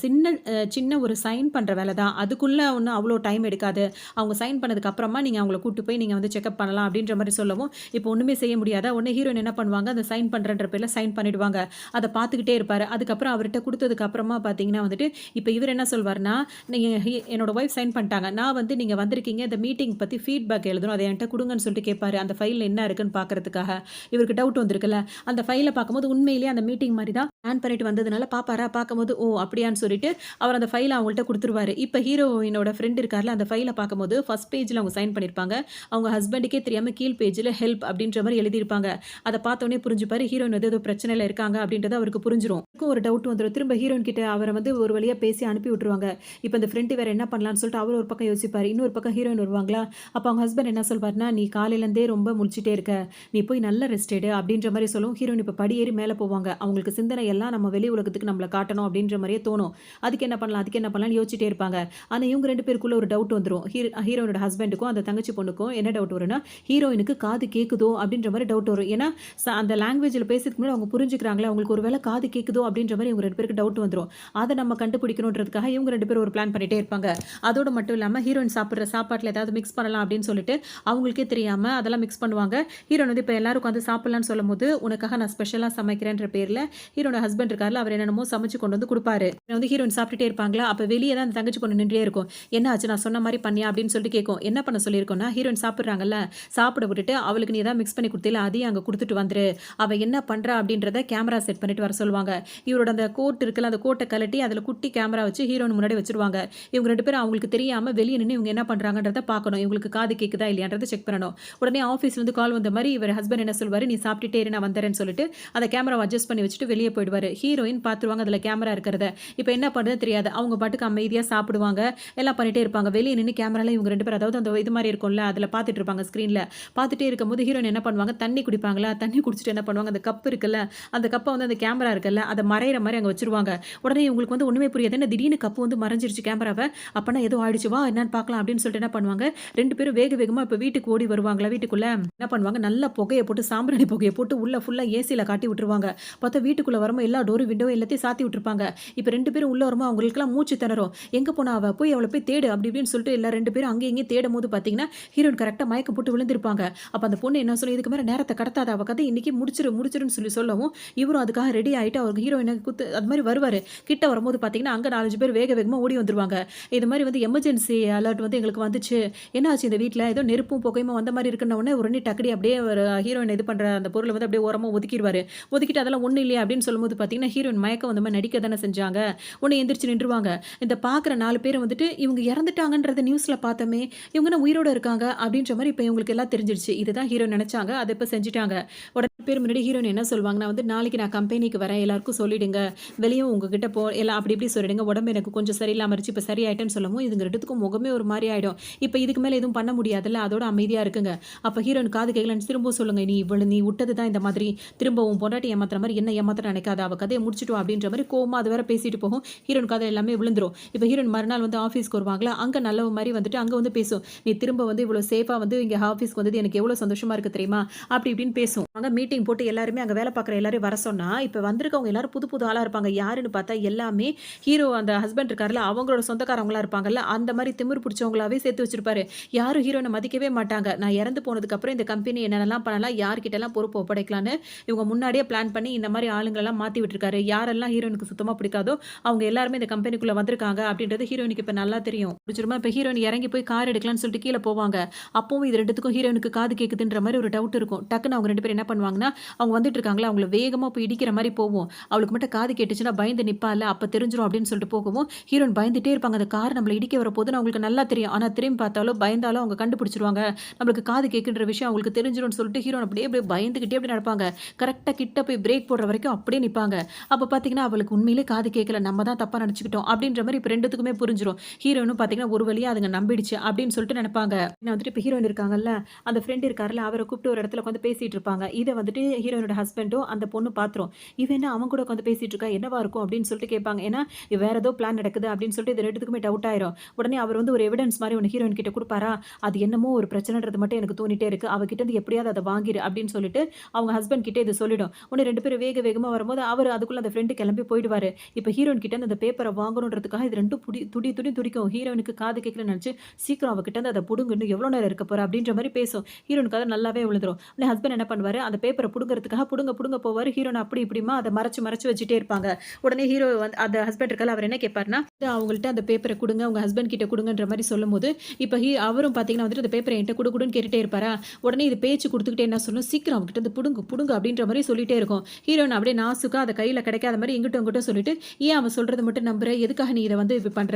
சின்ன ஒரு சைன் பண்ணுற வேலை தான், அதுக்குள்ளே ஒன்றும் அவ்வளோ டைம் எடுக்காது, அவங்க சைன் பண்ணதுக்கு அப்புறமா நீங்கள் அவங்கள கூட்டு போய் நீங்கள் வந்து செக்அப் பண்ணலாம் அப்படின்ற மாதிரி சொல்லவும் இப்போ ஒன்றுமே செய்ய முடியாதா. உடனே ஹீரோயின் என்ன பண்ணுவாங்க, அந்த சைன் பண்ணுறன்ற பேரில் சைன் பண்ணிடுவாங்க. அதை பார்த்துக்கிட்டே இருப்பார். அதுக்கப்புறம் அவர்கிட்ட கொடுத்ததுக்கு அப்புறமா பார்த்தீங்கன்னா வந்துட்டு இப்போ இவர் என்ன சொல்வார்னா, நீங்கள் என்னோட ஒய்ஃப் சைன் பண்ணிட்டாங்க, நான் வந்து நீங்கள் வந்திருக்கீங்க, இந்த மீட்டிங் பற்றி ஃபீட்பேக் எழுதணும், அதை என்கிட்ட கொடுங்கன்னு சொல்லிட்டு கேட்பாரு. அந்த ஃபைலில் என்ன இருக்குன்னு பார்க்கறதுக்காக இவருக்கு டவுட் வந்திருக்குல்ல, அந்த ஃபைலை பார்க்கும்போது உண்மையிலேயே அந்த மீட்டிங் மாதிரி தான் பிளான் பண்ணிட்டு வந்ததுனால பார்க்கும்போது ஓ அப்படியான்னு சொல்லிட்டு அவர் அந்த ஃபைலை அவங்கள்ட்ட கொடுத்துருவாரு. இப்போ ஹீரோயினோட ஃப்ரெண்ட் இருக்கார்ல, அந்த ஃபைலை பார்க்கும்போது ஃபர்ஸ்ட் பேஜில் அவங்க சைன் பண்ணியிருப்பாங்க, அவங்க ஹஸ்பண்டுக்கே தெரியாமல் கீழ் பேஜில் ஹெல்ப் அப்படின்ற மாதிரி எழுதியிருப்பாங்க. அதை பார்த்தோன்னே புரிஞ்சுப்பாரு, ஹீரோயின் ஏதோ பிரச்சனையில் இருக்காங்க அப்படின்றது அவருக்கு புரிஞ்சிடும். ஒரு டவுட் வந்துடும். திரும்ப ஹீரோயின் கிட்ட அவரை வந்து வந்து ஒரு வழியா பேசி அனுப்பி விட்டுருவாங்க. இப்ப இந்த ஃப்ரெண்ட் வேற என்ன பண்ணலான்னு சொல்லிட்டு அவரு ஒரு பக்கம் யோசிப்பாரு. இன்னொரு பக்கம் ஹீரோயின் வருவாங்களா, அப்ப அவங்க ஹஸ்பண்ட் என்ன சொல்வாருன்னா, "நீ காலையிலேருந்தே ரொம்ப முழிச்சுட்டே இருக்க. நீ போய் நல்ல ரெஸ்ட் எடு" அப்படின்ற மாரி சொல்லவும், ஹீரோயின் இப்ப படி ஏறி மேல போவாங்க. அவங்களுக்கு சிந்தனை எல்லாம் நம்ம வெளி உலகத்துக்கு நம்மள காட்டணும் அப்படின்ற மாரியே தோணும். அதுக்கு என்ன பண்ணலாம், அதுக்கு என்ன பண்ணலாம்னு யோசிச்சுட்டே இருப்பாங்க. ஆனா இவங்க 2 பேருக்குள்ள ஒரு டவுட் வந்துரும். ஹீரோயினோட ஹஸ்பண்டுக்கும் அந்த தங்கச்சி பொண்ணுக்கும் என்ன டவுட் வரும்னா, ஹீரோயினுக்கு காது கேக்குதோ அப்படின்ற மாரி டவுட் வரும். ஏன்னா அந்த லாங்குவேஜ்ல பேசுறதுக்கு முன்னாடி அவங்க புரிஞ்சுக்கிறாங்களா, அவங்களுக்கு ஒரு வேள காது கேக்குதோ அப்படின்ற மாரி இவங்க 2 பேருக்கு டவுட் வந்துரும். அத நம்ம கண்டுபிடிக்கணுன்றதுக்காக இவங்க 2 பேரும் ஒரு பிளான் பண்ணிட்டே இருப்பாங்க. அதோட மட்டும் இல்லாம ஹீரோயின் சாப்பிடுற சாப்பாட்டுல ஏதாவது மிக்ஸ் பண்ணலாம் அப்படின்னு சொல்லிட்டு அவங்களுக்கே தெரியாம அதெல்லாம் மிக்ஸ் பண்ணுவாங்க. ஹீரோயின் வந்து இப்ப எல்லாரும் உட்காந்து சாப்பிடலாம்னு சொல்லும்போது, உனக்காக நான் ஸ்பெஷலா சமைக்கிறேன்ற பேர்ல ஹீரோட ஹஸ்பண்ட் இருக்கார்ல, அவர் என்னென்னமோ சமைச்சு கொண்டு வந்து குடுப்பாரு. வந்து ஹீரோயின் சாப்பிட்டுட்டே இருப்பாங்களா, அப்ப வெளிய தான் அந்த தங்கச்சி பொண்ணு நின்னுட்டே இருக்கும். "என்ன ஆச்சு நான் சொன்ன மாரி பண்ணியா?" அப்படின்னு சொல்லிட்டு கேட்கும். என்ன பண்ண சொல்லியிருக்கோம்னா, ஹீரோயின் சாப்பிடுறாங்கல்ல, சாப்பிட விட்டுட்டு அவளுக்கு நீ ஏதாவது மிக்ஸ் பண்ணி குடுத்தீல அதையும் அங்க குடுத்துட்டு வந்துரு. அவ என்ன பண்றா அப்படின்றத கேமரா செட் பண்ணிட்டு வர சொல்லுவாங்க. இவரோட அந்த கோட் இருக்குல்ல, அந்த கோட்ட கழட்டி அதுல குட்டி கேமரா வச்சு ஹீரோயின் முன்னாடி வச்சுருவாங்க. இவங்க 2 பேரும் அவங்களுக்கு தெரியாம வெளிய நின்னு இவங்க என்ன பண்றாங்கன்றத பார்க்கணும். இவங்களுக்கு காது கேக்குதா இல்லையான்றத செக் பண்ணணும். உடனே ஆஃபீஸ்லேருந்து கால் வந்த மாரி இவர் ஹஸ்பண்ட் என்ன சொல்வாரு, "நீ சாப்பிட்டுட்டே இரு நான் வந்துர்றேன்னு" சொல்லிட்டு அந்த கேமராவ அட்ஜஸ்ட் பண்ணி வச்சுட்டு வெளிய போயிடுவாரு. ஹீரோயின் பார்த்துருவாங்க அதுல கேமரா இருக்கிறத. இப்ப என்ன பண்றதுன்னு தெரியாது. அவங்க பாட்டுக்கு அமைதியா சாப்பிடுவாங்க. எல்லாம் பண்ணிட்டே இருப்பாங்க. வெளிய நின்னு கேமரால இவங்க 2 பேரும் அதாவது அந்த இது மாரி இருக்கும்ல, அதுல பார்த்துட்டு இருப்பாங்க ஸ்க்ரீன்ல. பார்த்துட்டே இருக்கும்போது ஹீரோயின் என்ன பண்ணுவாங்க, தண்ணி குடிப்பாங்களா, தண்ணி குடிச்சிட்டு என்ன பண்ணுவாங்க, அந்த கப் இருக்குல்ல, அந்த கப்ப வந்து அந்த கேமரா இருக்குல்ல, அத மறையிற மாரி அங்க வச்சுருவாங்க. உடனே இவங்களுக்கு வந்து ஒண்ணுமே புரியாது. என்ன திடீர்னு கப்பு வந்து மறைஞ்சிருச்சு கேமராவ. அப்பன்னா ஏதோ ஆயிடுச்சு. வா என்னன்னு பார்க்கலாம் அப்படின்னு சொல்லிட்டு என்ன பண்ணுவாங்க, 2 பேரும் வேக வேகமா இப்ப வீட்டுக்கு ஓடி வருவாங்களா வீட்டுக்குள்ள, என்ன பண்ணுவாங்க, நல்லா புகைய போட்டு சாம்பிராணி புகைய போட்டு உள்ள ஃபுல்லா ஏசில காட்டி விட்டுருவாங்க. பார்த்தா வீட்டுக்குள்ள வரும்போது எல்லா டோரும் விண்டோ எல்லாத்தையும் சாத்தி விட்டுருப்பாங்க. இப்ப 2 பேரும் உள்ள வரும்போது அவங்களுக்கெல்லாம் மூச்சு திணறும். எங்க போனா அவ? போய் அவள போய் தேடு அப்படி இப்படின்னு சொல்லிட்டு எல்லா 2 பேரும் அங்கேயும் இங்கேயும் தேடும்போது பார்த்தீங்கன்னா, ஹீரோயின் கரெக்ட்டா மயக்கம் போட்டு விழுந்திருப்பாங்க. அப்ப அந்த பொண்ணு என்ன சொல்லி, "இதுக்கு மேல நேரத்த கடத்தாத. அவ கதை இன்னைக்கு முடிச்சுருன்னு" சொல்லி சொல்லவும், இவரும் அதுக்காக ரெடி ஆயிட்டு அவருக்கு ஹீரோயின அது மாரி வருவாரு. கிட்ட வரும்போது பார்த்தீங்கன்னா, அங்க 4, 5 பேர் வேக வேகமா ஓடி வந்துருவாங்க. இது மாரி வந்து எமர்ஜென்சி அலர்ட் வந்து எங்களுக்கு வந்துச்சு. என்ன ஆச்சு இந்த வீட்ல? ஏதோ நெருப்பும் புகையுமா வந்த மாரி இருக்குன்ன உடனே உடனே டக்குனு அப்படியே ஒரு ஹீரோயின் இது பண்ற அந்த பொருள வந்து அப்படியே ஓரமா ஒதுக்கிருவாரு. ஒதுக்கிட்டு அதெல்லாம் ஒண்ணும் இல்லையே அப்படின்னு சொல்லும்போது பார்த்தீங்கன்னா, ஹீரோயின் மயக்கம் வந்த மாரி நடிக்க தானே செஞ்சாங்க. உடனே எந்திரிச்சு நின்றுவாங்க. இந்த பார்க்குற 4 பேர் வந்துட்டு இவங்க இறந்துட்டாங்கன்றத நியூஸ்ல பார்த்தோமே, இவங்க என்ன உயிரோட இருக்காங்க அப்படின்ற மாரி இப்ப இவங்களுக்கு எல்லாம் தெரிஞ்சிருச்சு. இதுதான் ஹீரோயின் நெனச்சாங்க. அத இப்ப செஞ்சுட்டாங்க. உடனே பேர் முன்னாடி ஹீரோயின் என்ன சொல்வாங்கன்னா வந்து, "நாளைக்கு நான் கம்பெனிக்கு வரேன். எல்லாருக்கும் சொல்லிடுங்க. வெளியும் உங்ககிட்ட எல்லாம் அப்படி இப்படி சொல்லிடுங்க. உடம்பு எனக்கு கொஞ்சம் சரியில்லாம இருந்துச்சு. இப்ப சரியாயிட்டேன்னு" சொல்லவும், இதுங்க 2த்துக்கும் முகமே ஒரு மாரி ஆயிடும். இப்ப இதுக்கு மேல எதுவும் பண்ண முடியாதுல்ல. அதோட அமைதியா இருக்குங்க. அப்ப ஹீரோயின் காது கேட்கலன்னு திரும்பவும் சொல்லுங்க. நீ விட்டது தான் இந்த மாதிரி. திரும்ப உன் பொண்டாட்டி ஏமாத்துற மாரி என்ன ஏமாத்த நினைக்காத. அவ கதைய முடிச்சுட்டு வா அப்படின்ற மாரி கோவமா அது வேற பேசிட்டு போகும். ஹீரோயின் காதுல எல்லாமே விழுந்துரும். இப்ப ஹீரோயின் மறுநாள் வந்து ஆஃபீஸ்க்கு வருவாங்களா, அங்க நல்லவ மாரி வந்துட்டு அங்க வந்து பேசும். "நீ திரும்ப வந்து இவ்வளோ சேஃபா வந்து இங்க ஆஃபீஸ்க்கு வந்தது எனக்கு எவ்வளோ சந்தோஷமா இருக்கு தெரியுமா?" அப்படி இப்படின்னு பேசும். அங்க மீட்டிங் போட்டு எல்லாருமே அங்க வேலை பார்க்குற எல்லாரையும் வர சொன்னா, இப்ப வந்திருக்கவங்க எல்லாரும் புது புது ஆளா இருப்பாங்க. யாருன்னு பார்த்தா எல்லாமே ஹீரோ அந்த ஹஸ்பண்ட் இருக்கார்ல, அவங்களோட சொந்தக்காரவங்களா இருப்பாங்கல்ல, அந்த மாரி திமிரு புடிச்சவங்களாவே சேர்த்து வச்சிருப்பாரு. யாரும் ஹீரோயின மதிக்கவே மாட்டாங்க. நான் இறந்து போனதுக்கப்புறம் இந்த கம்பெனி என்னென்னலாம் பண்ணலாம், யார்கிட்டலாம் பொறுப்பு ஒப்படைக்கலான்னு இவங்க முன்னாடியே பிளான் பண்ணி இந்த மாரி ஆளுங்களலாம் மாத்தி விட்டுருக்காரு. யாரெல்லாம் ஹீரோயினுக்கு சுத்தமா பிடிக்காதோ, அவங்க எல்லாருமே இந்த கம்பெனிக்குள்ள வந்திருக்காங்க அப்படின்றது ஹீரோயினுக்கு இப்ப நல்லா தெரியும். புடிச்சிருமா இப்ப ஹீரோயின் இறங்கி போய் கார் எடுக்கலாம்னு சொல்லிட்டு கீழ போவாங்க. அப்பவும் இது 2த்துக்கும் ஹீரோயினுக்கு காது கேக்குதுன்ற மாரி ஒரு டவுட் இருக்கும். டக்குனு அவங்க 2 பேரும் என்ன பண்ணுவாங்கன்னா, அவங்க வந்துட்டு இருக்காங்களா, அவங்கள வேகமா போய் இடிக்கிற மாரி போவும். அவளுக்கு மட்டும் காது கேட்டுச்சுன்னா பயந்து நிப்பால்ல, அப்ப தெரிஞ்சிரும் அப்படின்னு சொல்லிட்டு போகவும், ஹீரோயின் பயந்துட்டே இருப்பாங்க. அந்த கார் நம்மள இடிக்க வரப்போதுன்னு அவங்களுக்கு நல்லா தெரியும். ஆனா திரும்பி பார்த்தாலோ, பயந்தாலும் அவங்க கண்டுபிடிச்சுருவாங்க. நம்மளுக்கு காது கேக்குன்ற விஷயம் அவங்களுக்கு தெரிஞ்சிரும்னு சொல்லிட்டு ஹீரோயின் அப்படியே அப்படியே பயந்துகிட்டே அப்படி நடப்பாங்க. கரெக்ட்டா கிட்ட போய் பிரேக் போடுற வரைக்கும் அப்படியே நிப்பாங்க. அப்ப பார்த்தீங்கன்னா, அவளுக்கு உண்மையிலே காது கேட்கல. நம்ம தான் தப்பா நெனச்சுக்கிட்டோம் அப்படின்ற மாரி இப்ப 2த்துக்குமே புரிஞ்சிரும். ஹீரோயினும் பார்த்தீங்கன்னா, ஒரு வழியா அதுங்க நம்பிடுச்சு அப்படின்னு சொல்லிட்டு நெனப்பாங்க. ஏன்னா வந்துட்டு இப்ப ஹீரோயின் இருக்காங்கல்ல, அந்த ஃப்ரெண்ட் இருக்கார்ல, அவர கூப்பிட்டு ஒரு இடத்துல உட்காந்து பேசிட்டு இருப்பாங்க. இத வந்துட்டு ஹீரோயினோட ஹஸ்பண்டும் அந்த பொண்ணு பார்த்துரும். இவ என்ன அவன் கூட உட்காந்து பேசிட்டு இருக்கா? என்னவா இருக்கும்? அப்படின்னு சொல்லிட்டு கேட்பாங்க. ஏன்னா, வேற ஏதோ பிளான் நடக்குது அப்படின்னு சொல்லிட்டு இது 2த்துக்குமே டவுட் ஆயிரும். உடனே அவர் வந்து ஒரு எவிடன்ஸ் மாரி ஒண்ணு ஹீரோயின் கிட்ட குடுப்பாரா, அது என்னமோ ஒரு பிரச்சனைன்றது மட்டும் எனக்கு தோணிட்டே இருக்கு. அவ கிட்ட இருந்து எப்படியாவது அத வாங்கிரு அப்படின்னு சொல்லிட்டு அவங்க ஹஸ்பண்ட் கிட்ட இத சொல்லிடும். உடனே 2 பேரும் வேக வேகமா வரும்போது அவரு அதுக்குள்ள அந்த ஃப்ரெண்ட் கிளம்பி போயிடுவாரு. இப்ப ஹீரோயின் கிட்ட இருந்து அந்த பேப்பர வாங்கணும்ன்றதுக்காக இது 2ம் துடி துடி துடிக்கும். ஹீரோயினுக்கு காது கேட்கலன்னு நெனச்சு, சீக்கிரம் அவ கிட்ட இருந்து அத புடுங்கு. இன்னும் எவ்வளோ நேரம் இருக்க போற? அப்படின்ற மாரி பேசும். ஹீரோயினுக்கு அது நல்லாவே விழுந்துரும். உடனே ஹஸ்பண்ட் என்ன பண்ணுவாரு, அந்த பேப்பர புடுங்குறதுக்காக புடுங்க புடுங்க போவாரு. ஹீரோயின் அப்படி இப்படிமா அத மறைச்சு மறைச்சு வச்சுட்டே இருப்பாங்க. உடனே ஹீரோ வந்து அந்த ஹஸ்பண்ட் இருக்கார்ல, அவர் என்ன கேட்பாருன்னா, அவங்கள்ட்ட அந்த பேப்பர குடுங்க, உங்க ஹஸ்பண்ட் கிட்ட குடுங்கன்ற மாரி சொல்லும்போது, இப்ப அவரும் பார்த்தீங்கன்னா வந்துட்டு அந்த பேப்பர என்ட்ட குடு குடுன்னு கேட்டுட்டே இருப்பாரா, உடனே இது பேச்சு குடுத்துக்கிட்டே என்ன சொல்லும், சீக்கிரம் அவகிட்ட இருந்து புடுங்கு புடுங்கு அப்படின்ற மாரி சொல்லிட்டே இருக்கும். ஹீரோயின் அப்படியே நாசூக்கா அத கையில கிடைக்காத மாரி இங்கிட்டும் அங்கிட்டும் சொல்லிட்டு, ஏன் அவன் சொல்றத மட்டும் நம்புற? எதுக்காக நீ இத வந்து இப்படி பண்ற?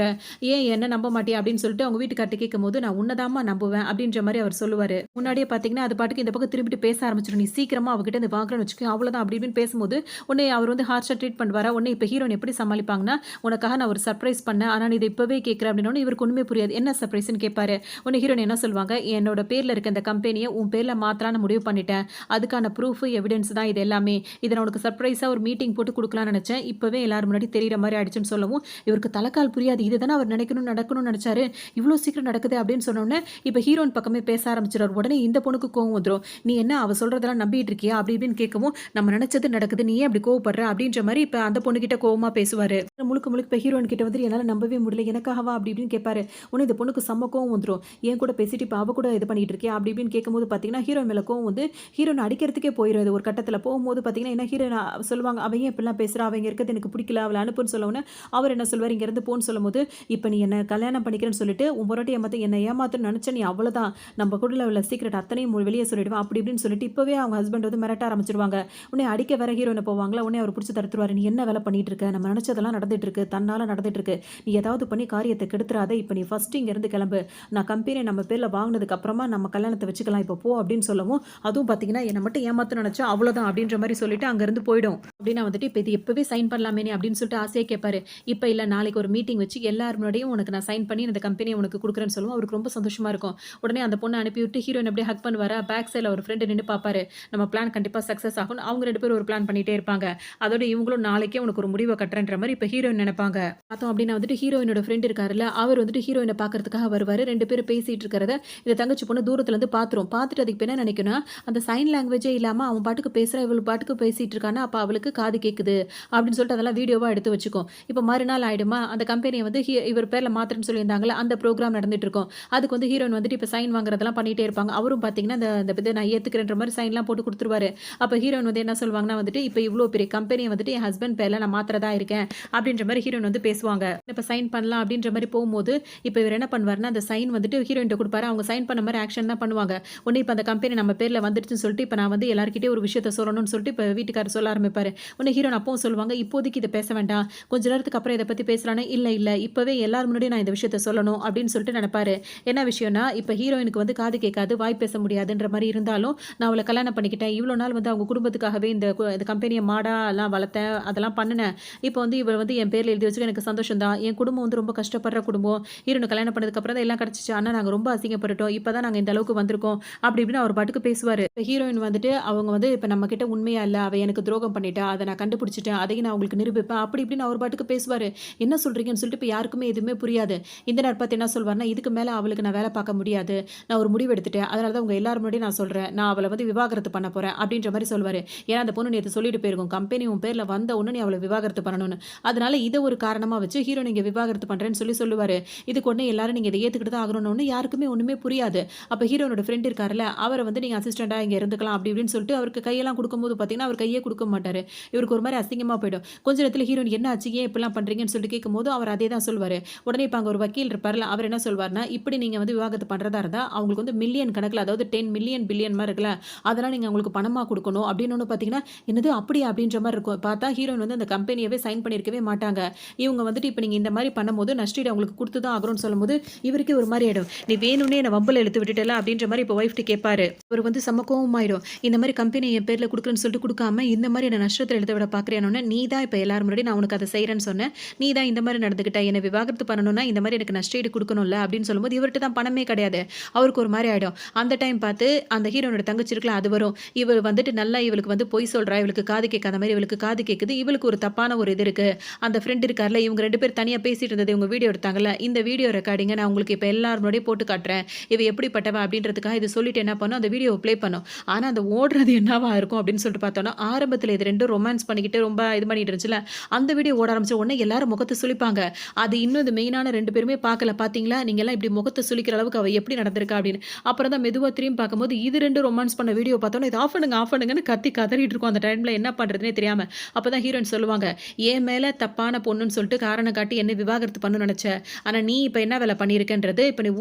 ஏன் என்ன நம்ப மாட்டியா? அப்படின்னு சொல்லிட்டு அவங்க வீட்டுக்கார்ட்ட கேட்கும்போது, நான் உன்ன தாம்மா நம்புவேன் அப்படின்ற மாரி அவர் சொல்லுவாரு. முன்னாடியே பார்த்தீங்கன்னா, அது பாட்டுக்கு இந்த பக்கம் திரும்பிட்டு பேச ஆரம்பிச்சுரும். நீ சீக்கிரமா அவகிட்ட இருந்து வாங்குறன்னு வச்சுக்கோ, அவ்வளோதான் அப்படி இப்படின்னு பேசும்போது, உடனே அவர் வந்து ஹார்ஷா ட்ரீட் பண்ணுவாரா, உடனே இப்ப ஹீரோயின் எப்படி சமாளிப்பா பண்ணிப்பாங்கன்னா, உனக்காக நான் ஒரு சர்ப்ரைஸ் பண்ணேன். ஆனா நீ இத இப்பவே கேட்குற அப்படின்னோனே இவருக்கு ஒண்ணுமே புரியாது. என்ன சர்ப்ரைஸ்ன்னு கேட்பாரு. உடனே ஹீரோயின் என்ன சொல்லுவாங்க, என்னோட பேர்ல இருக்க இந்த கம்பெனிய உன் பேர்ல மாத்தலாம்னு முடிவு பண்ணிட்டேன். அதுக்கான ப்ரூஃப், எவிடன்ஸ் தான் இது எல்லாமே. இத நான் உனக்கு சர்ப்ரைஸா ஒரு மீட்டிங் போட்டு குடுக்கலாம்னு நெனச்சேன். இப்பவே எல்லார் முன்னாடி தெரியிற மாரி ஆயிடுச்சுன்னு சொல்லவும், இவருக்கு தலைகால் புரியாது. இது தானே அவர் நினைக்கணும் நடக்கணும்னு நெனச்சாரு. இவ்ளோ சீக்கிரம் நடக்குதே அப்படின்னு சொன்னோனே, இப்ப ஹீரோயின் பக்கமே பேச ஆரம்பிச்சுருவாரு. உடனே இந்த பொண்ணுக்கு கோவம் வந்துரும். நீ என்ன அவ சொல்றதெல்லாம் நம்பிட்டு இருக்கியா? அப்படி இப்படின்னு கேட்கவும், நம்ம நினைச்சது நடக்குது. நீ ஏன் அப்படி கோவப்படுற? அப்படின்ற மாரி இப்ப அந்த பொண்ணுகிட்ட கோவமா பேசுவாரு. முழுக்க முழுக்க இப்ப ஹீரோயின் கிட்ட வந்துட்டு என்னால நம்பவே முடியல. எனக்காகவா? அப்படி இப்படின்னு கேட்பாரு. உடனே இந்த பொண்ணுக்கு செம்ம கோவம் வந்துரும். என் கூட பேசிட்டு இப்ப அவ கூட இது பண்ணிட்டு இருக்கியா? அப்படி இப்படின்னு கேட்கும்போது பார்த்தீங்கன்னா, ஹீரோயின் மேல கோவம் வந்து ஹீரோயின் அடிக்கிறதுக்கே போயிரும் அது ஒரு கட்டத்துல. போகும்போது பார்த்தீங்கன்னா, ஏன்னா ஹீரோயின் சொல்லுவாங்க, "அவ ஏன் இப்படிலாம் பேசுறா? அவ இங்க இருக்கிறது எனக்கு பிடிக்கல. அவள அனுப்புன்னு" சொல்ல உடனே, அவர் என்ன சொல்வாரு, "இங்க இருந்து போன்னு" சொல்லும்போது, "இப்ப நீ என்ன கல்யாணம் பண்ணிக்கிறேன்னு சொல்லிட்டு, உன் பொண்டாட்டி என்ன ஏமாத்தணும்னு நெனச்ச நீ அவ்வளதான். நம்ம கூட உள்ள சீக்ரெட் அத்தனையும் வெளிய சொல்லிடுவேன்." அப்படி இப்படின்னு சொல்லிட்டு இப்பவே அவங்க ஹஸ்பண்ட் வந்து மிரட்ட ஆரம்பிச்சுருவாங்க. உடனே அடிக்க வேற ஹீரோயின போவாங்களா, உடனே அவர் புடிச்சு தடுத்துருவாரு. "நீ என்ன வேலை பண்ணிட்டு இருக்க? நம்ம நெனச்சதெல்லாம் நடந்துட்டு இருக்கு. தன்னால நடந்துட்டு இருக்கு. நீ ஏதாவது பண்ணி காரியத்த கெடுத்துறாத. இப்ப நீ ஃபர்ஸ்ட் இங்க இருந்து கிளம்பு. நான் கம்பெனிய நம்ம பேர்ல வாங்குனதுக்கு அப்புறமா நம்ம கல்யாணத்த வச்சுக்கலாம். இப்ப போ" அப்படின்னு சொல்லவும், அதுவும் பார்த்தீங்கன்னா, என்ன மட்டும் ஏமாத்தணும்னு நெனச்சா அவ்வளோதான் அப்படின்ற மாரி சொல்லிட்டு அங்கருந்து போயிடும். அப்படின்னா வந்துட்டு, "இப்ப இது இப்பவே சைன் பண்ணலாமே நீ" அப்படின்னு சொல்லிட்டு ஆசையா கேட்பாரு. "இப்ப இல்ல, நாளைக்கு ஒரு மீட்டிங் வச்சு எல்லார் முன்னாடியும் உனக்கு நான் சைன் பண்ணி இந்த கம்பெனிய உனக்கு குடுக்குறேன்னு" சொல்லவும், அவருக்கு ரொம்ப சந்தோஷமா இருக்கும். உடனே அந்த பொண்ண அனுப்பிவிட்டு ஹீரோயின் அப்படியே ஹக் பண்ணுவாரா, பேக் சைட்ல ஒரு ஃப்ரெண்ட் நின்னு பார்ப்பாரு. நம்ம பிளான் கண்டிப்பா சக்சஸ் ஆகும்னு அவங்க 2 பேரும் ஒரு பிளான் பண்ணிட்டே இருப்பாங்க. அதோட இவங்களும் நாளைக்கே உனக்கு ஒரு முடிவ கட்டுறேன்ற மாரி இப்ப ஹீரோயின் நெனைப்பாங்க. பார்த்தோம் அப்படின்னா வந்துட்டு ஹீரோயினோட ஃப்ரெண்ட் இருக்காருல்ல, அவர் வந்துட்டு ஹீரோயின பார்க்கறதுக்காக வருவாரு. 2 பேரும் பேசிட்டு இருக்கிறத இந்த தங்கச்சி பொண்ணு தூரத்துல இருந்து பார்த்துரும். பார்த்துட்டு அதுக்கு இப்ப என்ன நெனைக்கும்னா, அந்த சைன் லாங்குவேஜே இல்லாம அவன் பாட்டுக்கு பேசுறான், இவள் பாட்டுக்கு பேசிட்டு இருக்கான்னா, அப்ப அவளுக்கு காது கேட்குது அப்படின்னு சொல்லிட்டு அதெல்லாம் வீடியோவா எடுத்து வச்சுக்கும். இப்ப மறுநாள் ஆயிடுமா, அந்த கம்பெனிய வந்து இவர் பேர்ல மாத்துறேன்னு சொல்லியிருந்தாங்கல்ல, அந்த ப்ரோகிராம் நடந்துட்டு இருக்கும். அதுக்கு வந்து ஹீரோயின் வந்துட்டு இப்ப சைன் வாங்குறதெல்லாம் பண்ணிட்டே இருப்பாங்க. அவரும் பார்த்தீங்கன்னா, இந்த இந்த இத நான் ஏத்துக்கிறேன்ற மாரி சைன்லாம் போட்டு குடுத்துருவாரு. அப்ப ஹீரோயின் வந்து என்ன சொல்லுவாங்கன்னா வந்துட்டு, "இப்ப இவ்ளோ பெரிய கம்பெனிய வந்துட்டு என் ஹஸ்பண்ட் பேர்ல நான் மாத்துறதா இருக்கேன்." அப்படின்ற மாரி ஹீரோயின் வந்து பேசுவாங்க. இப்ப சைன் பண்ணலாம் அப்படின்ற மாரி போகும்போது, இப்ப இவரு என்ன பண்ணுவாருன்னா, அந்த சைன் வந்துட்டு ஹீரோயின்ட்ட குடுப்பாரு. அவங்க சைன் பண்ண மாரி ஆக்ஷன் தான் பண்ணுவாங்க. உடனே இப்ப அந்த கம்பெனி நம்ம பேர்ல வந்துருச்சுன்னு சொல்லிட்டு, இப்ப நான் வந்து எல்லார்கிட்டயும் ஒரு விஷயத்த சொல்லணும்னு சொல்லிட்டு இப்ப வீட்டுக்காரர் சொல்ல ஆரம்பிப்பாரு. உடனே ஹீரோயின் அப்பவும் சொல்லுவாங்க, "இப்போதைக்கு இத பேச வேண்டாம். கொஞ்ச நேரத்துக்கு அப்புறம் இத பத்தி பேசலாம்னா." "இல்ல, இல்ல. இப்பவே எல்லார் முன்னாடியும் நான் இந்த விஷயத்த சொல்லணும்." அப்படின்னு சொல்லிட்டு நெனப்பாரு. என்ன விஷயம்னா, இப்ப ஹீரோயினுக்கு வந்து காது கேட்காது, வாய் பேச முடியாதுன்ற மாரி இருந்தாலும், "நான் அவள கல்யாணம் பண்ணிக்கிட்டேன். இவ்ளோ நாள் வந்து அவங்க குடும்பத்துக்காகவே இந்த கம்பெனிய மாடாலாம் வளர்த்தேன். அதெல்லாம் பண்ணுனேன். இப்ப வந்து இவ வந்து என் பேர்ல எழுதி வச்சுக்க எனக்கு சந்தோஷம் தான். என் குடும்பம் வந்து ரொம்ப கஷ்டப்படுற குடும்பம். ஹீரோயின கல்யாணம் பண்ணதுக்கு அப்புறம் தான் எல்லாம் கிடைச்சுச்சு. ஆனா நாங்க ரொம்ப அசிங்கப்பட்டுட்டோம். இப்ப தான் நாங்க இந்த அளவுக்கு வந்திருக்கோம்." அப்படி இப்படின்னு அவர் பாட்டுக்கு பேசுவாரு. இப்ப ஹீரோயின் வந்துட்டு அவங்க வந்து இப்ப நம்ம கிட்ட உண்மையா இல்ல. அவ எனக்கு துரோகம் பண்ணிட்டா. அத நான் கண்டுபிடிச்சுட்டேன். அதையும் நான் உங்களுக்கு நிரூபிப்பேன். அப்படி இப்படின்னு அவர் பாட்டுக்கு பேசுவாரு. என்ன சொல்றீங்கன்னு சொல்லிட்டு இப்ப யாருக்குமே எதுவுமே புரியாது. இந்த நேரம் பார்த்து என்ன சொல்வாருன்னா, "இதுக்கு மேல அவளுக்கு நான் வேல பார்க்க முடியாது. நான் ஒரு முடிவு எடுத்துட்டேன். அதனால தான் உங்க எல்லார் முன்னாடியும் நான் சொல்றேன். நான் அவள வந்து விவாகரத்து பண்ண போறேன்." அப்படின்ற மாரி சொல்வாரு. ஏன்னா அந்த பொண்ணு நேத்து சொல்லிட்டு போயிருக்கும். கம்பெனி உன் பேர்ல வந்த உடனே நீ அவள விவாகரத்து பண்ணணும்னு. அதனால இத ஒரு காரணமா வச்சு ஹீரோயின் இங்க விவாகரத்து பண்றேன்னு சொல்லுவாரு. இதுக்கு உடனே எல்லாரும் நீங்க இத ஏத்துக்கிட்டு தான் ஆகணும்னு யாருக்குமே ஒண்ணுமே புரியாது. அப்ப ஹீரோயினோட ஃப்ரெண்ட் இருக்காருல்ல, அவர வந்து நீங்க அசிஸ்டன்ட்டா இங்க இருந்துக்கலாம் அப்படி இப்படின்னு சொல்லிட்டு அவருக்கு கையெல்லாம் குடுக்கும்போது பார்த்தீங்கன்னா, அவர் கையே குடுக்க மாட்டாரு. இவருக்கு ஒரு மாரி அசிங்கமா போயிடும். கொஞ்ச நேரத்துல ஹீரோயின் என்ன ஆச்சு? ஏன் இப்படிலாம் பண்றீங்கன்னு சொல்லிட்டு கேட்கும்போது, அவர் அதே தான் சொல்வாரு. உடனே இப்ப அங்க ஒரு வக்கீல் இருப்பார்ல, அவர் என்ன சொல்வாருன்னா, இப்படி நீங்க வந்து விவாகரத்து பண்றதா இருந்தா, அவங்களுக்கு வந்து மில்லியன் கணக்குல அதாவது 10 மில்லியன், பில்லியன் மாரி இருக்குல்ல, அதெல்லாம் நீங்க அவங்களுக்கு பணமா குடுக்கணும் அப்படின்னு பார்த்தீங்கன்னா, என்னது அப்படியா? அப்படின்ற மாரி இருக்கும். பார்த்தா ஹீரோயின் வந்து அந்த கம்பெனியவே சைன் பண்ணியிருக்கவே மாட்டாங்க. இவங்க வந்துட்டு இப்ப நீங்க இந்த மாரி பண்ணும்போது நஷ்டஈடு அவங்களுக்கு குடுத்து தான் ஆகணும்னு சொல்லும்போது, இவருக்கே ஒரு மாரி ஆயிடும். "நீ வேணும்னே என்ன வம்புல இழுத்து விட்டுட்டல்ல" அப்படின்ற மாரி இப்ப ஒய்ஃப்ட்ட கேட்பாரு. இவருக்கு வந்து செம்ம கோவமாயிடும். இந்த மாரி கம்பெனி என் பேர்ல குடுக்குறேன்னு சொல்லிட்டு குடுக்காம, இந்த மாரி என்ன நஷ்டத்துல இழுத்து விட பார்க்குறியான்னோனே, "நீ தான் இப்ப எல்லார் முன்னாடியும் நான் உனக்கு அத செய்றேன்னு சொன்னேன். நீ தான் இந்த மாரி நடந்துக்கிட்ட. என்ன விவாகரத்து பண்ணணும்னா, இந்த மாரி எனக்கு நஷ்டஈடு குடுக்கணும்ல" அப்படின்னு சொல்லும்போது, இவர்ட்ட தான் பணமே கிடையாது. அவருக்கு ஒரு மாரி ஆயிடும். அந்த டைம் பார்த்து அந்த ஹீரோயினோட தங்கச்சி இருக்குல்ல, அது வரும். இவ வந்துட்டு நல்லா இவளுக்கு வந்து பொய் சொல்றா. இவளுக்கு காது கேட்காத மாரி இவளுக்கு காது கேட்குது. இவளுக்கு ஒரு தப்பான ஒரு இது இருக்கு. அந்த ஃப்ரெண்ட் இருக்கார்ல, இவங்க 2 பேரும் தனியா பேசிட்டு இருந்தது இவங்க வீடியோ எடுத்தாங்கல்ல, இந்த வீடியோ ரெக்கார்டிங்க நான் உங்களுக்கு இப்ப எல்லார் முன்னாடியும் போட்டு காட்டுறேன். இவ எப்படிப்பட்டவ அப்படின்றதுக்காக இத சொல்லிட்டு என்ன பண்ணும், அந்த வீடியோவ ப்ளே பண்ணும். ஆனா, அந்த ஓடுறது என்னவா இருக்கும் அப்படின்னு சொல்லிட்டு பார்த்தோம்னா, ஆரம்பத்துல இது 2ம் ரொமான்ஸ் பண்ணிக்கிட்டு ரொம்ப இது பண்ணிட்டு இருந்துச்சுல்ல, அந்த வீடியோ ஓட ஆரம்பிச்ச உடனே எல்லாரும் முகத்த சுளிப்பாங்க. அது இன்னும் இந்த மெயினான 2 பேருமே பார்க்கல. பார்த்தீங்களா, நீங்கலாம் இப்படி முகத்த சுளிக்கிற அளவுக்கு அவ எப்படி நடந்திருக்கா அப்படின்னு. அப்புறம் தான் மெதுவா திரும்பி பார்க்கும்போது, இது 2 ரொமான்ஸ் பண்ண வீடியோ பார்த்தோனே, "இத ஆஃப் பண்ணுங்க, ஆஃப் பண்ணுங்கன்னு" கத்தி கதறிட்டு இருக்கோம். அந்த டைம்ல என்ன பண்றதுன்னே தெரியாம. அப்பதான் ஹீரோயின் சொல்லுவாங்க, "என் மேல தப்பான பொண்ணுன்னு சொல்லிட்டு காரணம் காட்டி என்ன விவாகரத்து பண்ணணும்னு நெனச்ச. ஆனா நீ இப்ப என்ன வேல பண்ணியிருக்கன்றது, இப்ப நீ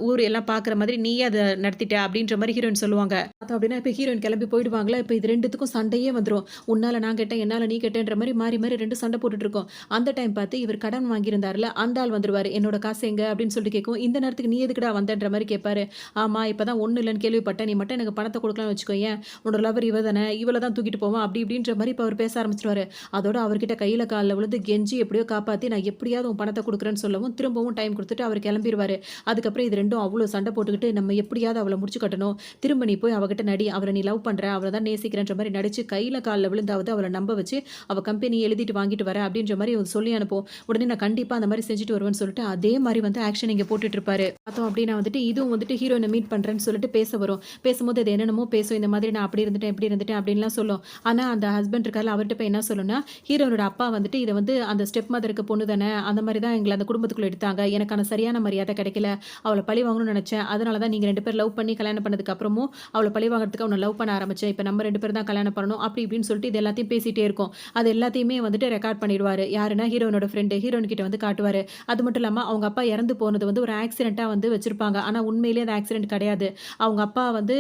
ஊர் எல்லாம் பார்க்குற மாதிரி நீயே அத நடத்திட்ட" அப்படின்ற மாரி ஹீரோயின் சொல்லுவாங்க. பார்த்தோம் அப்படின்னா, இப்ப ஹீரோயின் கிளம்பி போயிடுவாங்களா, இப்ப இது 2த்துக்கும் சண்டையே வந்துரும். உன்னால நான் கெட்டேன், என்னால நீ கெட்டேன்ற மாரி மாறி மாறி 2 சண்டை போட்டுட்டு இருக்கும். அந்த டைம் பார்த்து இவர் கடன் வாங்கியிருந்தார்ல, அந்த ஆள் வந்துருவாரு. "என்னோட காசு எங்க?" அப்படின்னு சொல்லிட்டு கேட்கவும், "இந்த நேரத்துக்கு நீ எதுக்குடா வந்தன்ற?" மாரி கேட்பாரு. "ஆமா, இப்பதான் ஒண்ணும் இல்லன்னு கேள்விப்பட்டேன். நீ மட்டும் எனக்கு பணத்த குடுக்கலன்னு வச்சுக்கோயேன், உன்னோட லவர் இவ தானே, இவள தான் தூக்கிட்டு போவான்." அப்படி இப்படின்ற மாரி இப்ப அவர் பேச ஆரம்பிச்சுருவாரு. அதோட அவர்கிட்ட கையில கால்ல விழுந்து கெஞ்சி எப்படியோ காப்பாத்தி, நான் எப்படியாவது உன் பணத்த குடுக்குறேன்னு சொல்லவும், திரும்பவும் டைம் குடுத்துட்டு அவரு கெளம்பிருவாரு. அதுக்கப்புறம் இது 2ம் அவ்ளோ சண்ட போட்டுக்கிட்டு, நம்ம எப்படியாவது அவள முடிச்சு கட்டணும். திரும்ப நீ போய் அவகிட்ட நடி. அவள நீ லவ் பண்ற. அவள தான் நேசிக்கிறேன்ற மாரி நடிச்சு, கையில கால்ல விழுந்தாவது அவள நம்ப வச்சு, அவ கம்பெனி எழுதிட்டு வாங்கிட்டு வரேன் அப்படின்ற மாரி சொல்லி அனுப்புவோம். உடனே நான் கண்டிப்பா அந்த மாரி செஞ்சுட்டு வருவேன்னு சொல்லிட்டு, அதே மாரி வந்து ஆக்ஷன் இங்க போட்டுட்டு இருப்பாரு. பார்த்தோம் அப்படின்னா வந்துட்டு, இதுவும் வந்துட்டு ஹீரோயின மீட் பண்றேன்னு சொல்லிட்டு பேச வரும். பேசும்போது அது என்னென்னமோ பேசும். இந்த மாதிரி நான் அப்படி இருந்துட்டேன், இப்படி இருந்துட்டேன் அப்படின்லாம் சொல்லும். ஆனா அந்த ஹஸ்பண்ட் இருக்கார்ல, அவர்ட்ட போய் என்ன சொல்லும்னா, ஹீரோயினோட அப்பா வந்துட்டு இத வந்து அந்த ஸ்டெப் மதருக்கு பொண்ணு தானே, அந்த மாரி தான் எங்கள அந்த குடும்பத்துக்குள்ள எடுத்தாங்க. எனக்கான சரியான மரியாதை கிடைக்கல. அவள பழி வாங்கணும்னு நெனச்சேன். அதனால தான் நீங்க 2 பேரும் லவ் பண்ணி கல்யாணம் பண்ணதுக்கு அப்புறமும், அவள பழி வாங்குறதுக்கு அவன லவ் பண்ண ஆரம்பிச்சேன். இப்ப நம்ம 2 பேரும் தான் கல்யாணம் பண்ணணும். அப்படி இப்படின்னு சொல்லிட்டு இது எல்லாத்தையும் பேசிட்டே இருக்கும். அது எல்லாத்தையுமே வந்துட்டு ரெக்கார்ட் பண்ணிடுவாரு. யாருன்னா ஹீரோயினோட ஃப்ரெண்ட். ஹீரோயின் கிட்ட வந்து காட்டுவாரு. அது மட்டும் இல்லாம அவங்க அப்பா இறந்து போனது வந்து ஒரு ஆக்சிடென்ட்டா வந்து வச்சிருப்பாங்க. ஆனா உண்மையிலேயே அது ஆக்சிடென்ட் கிடையாது. அவங்க அப்பா வந்து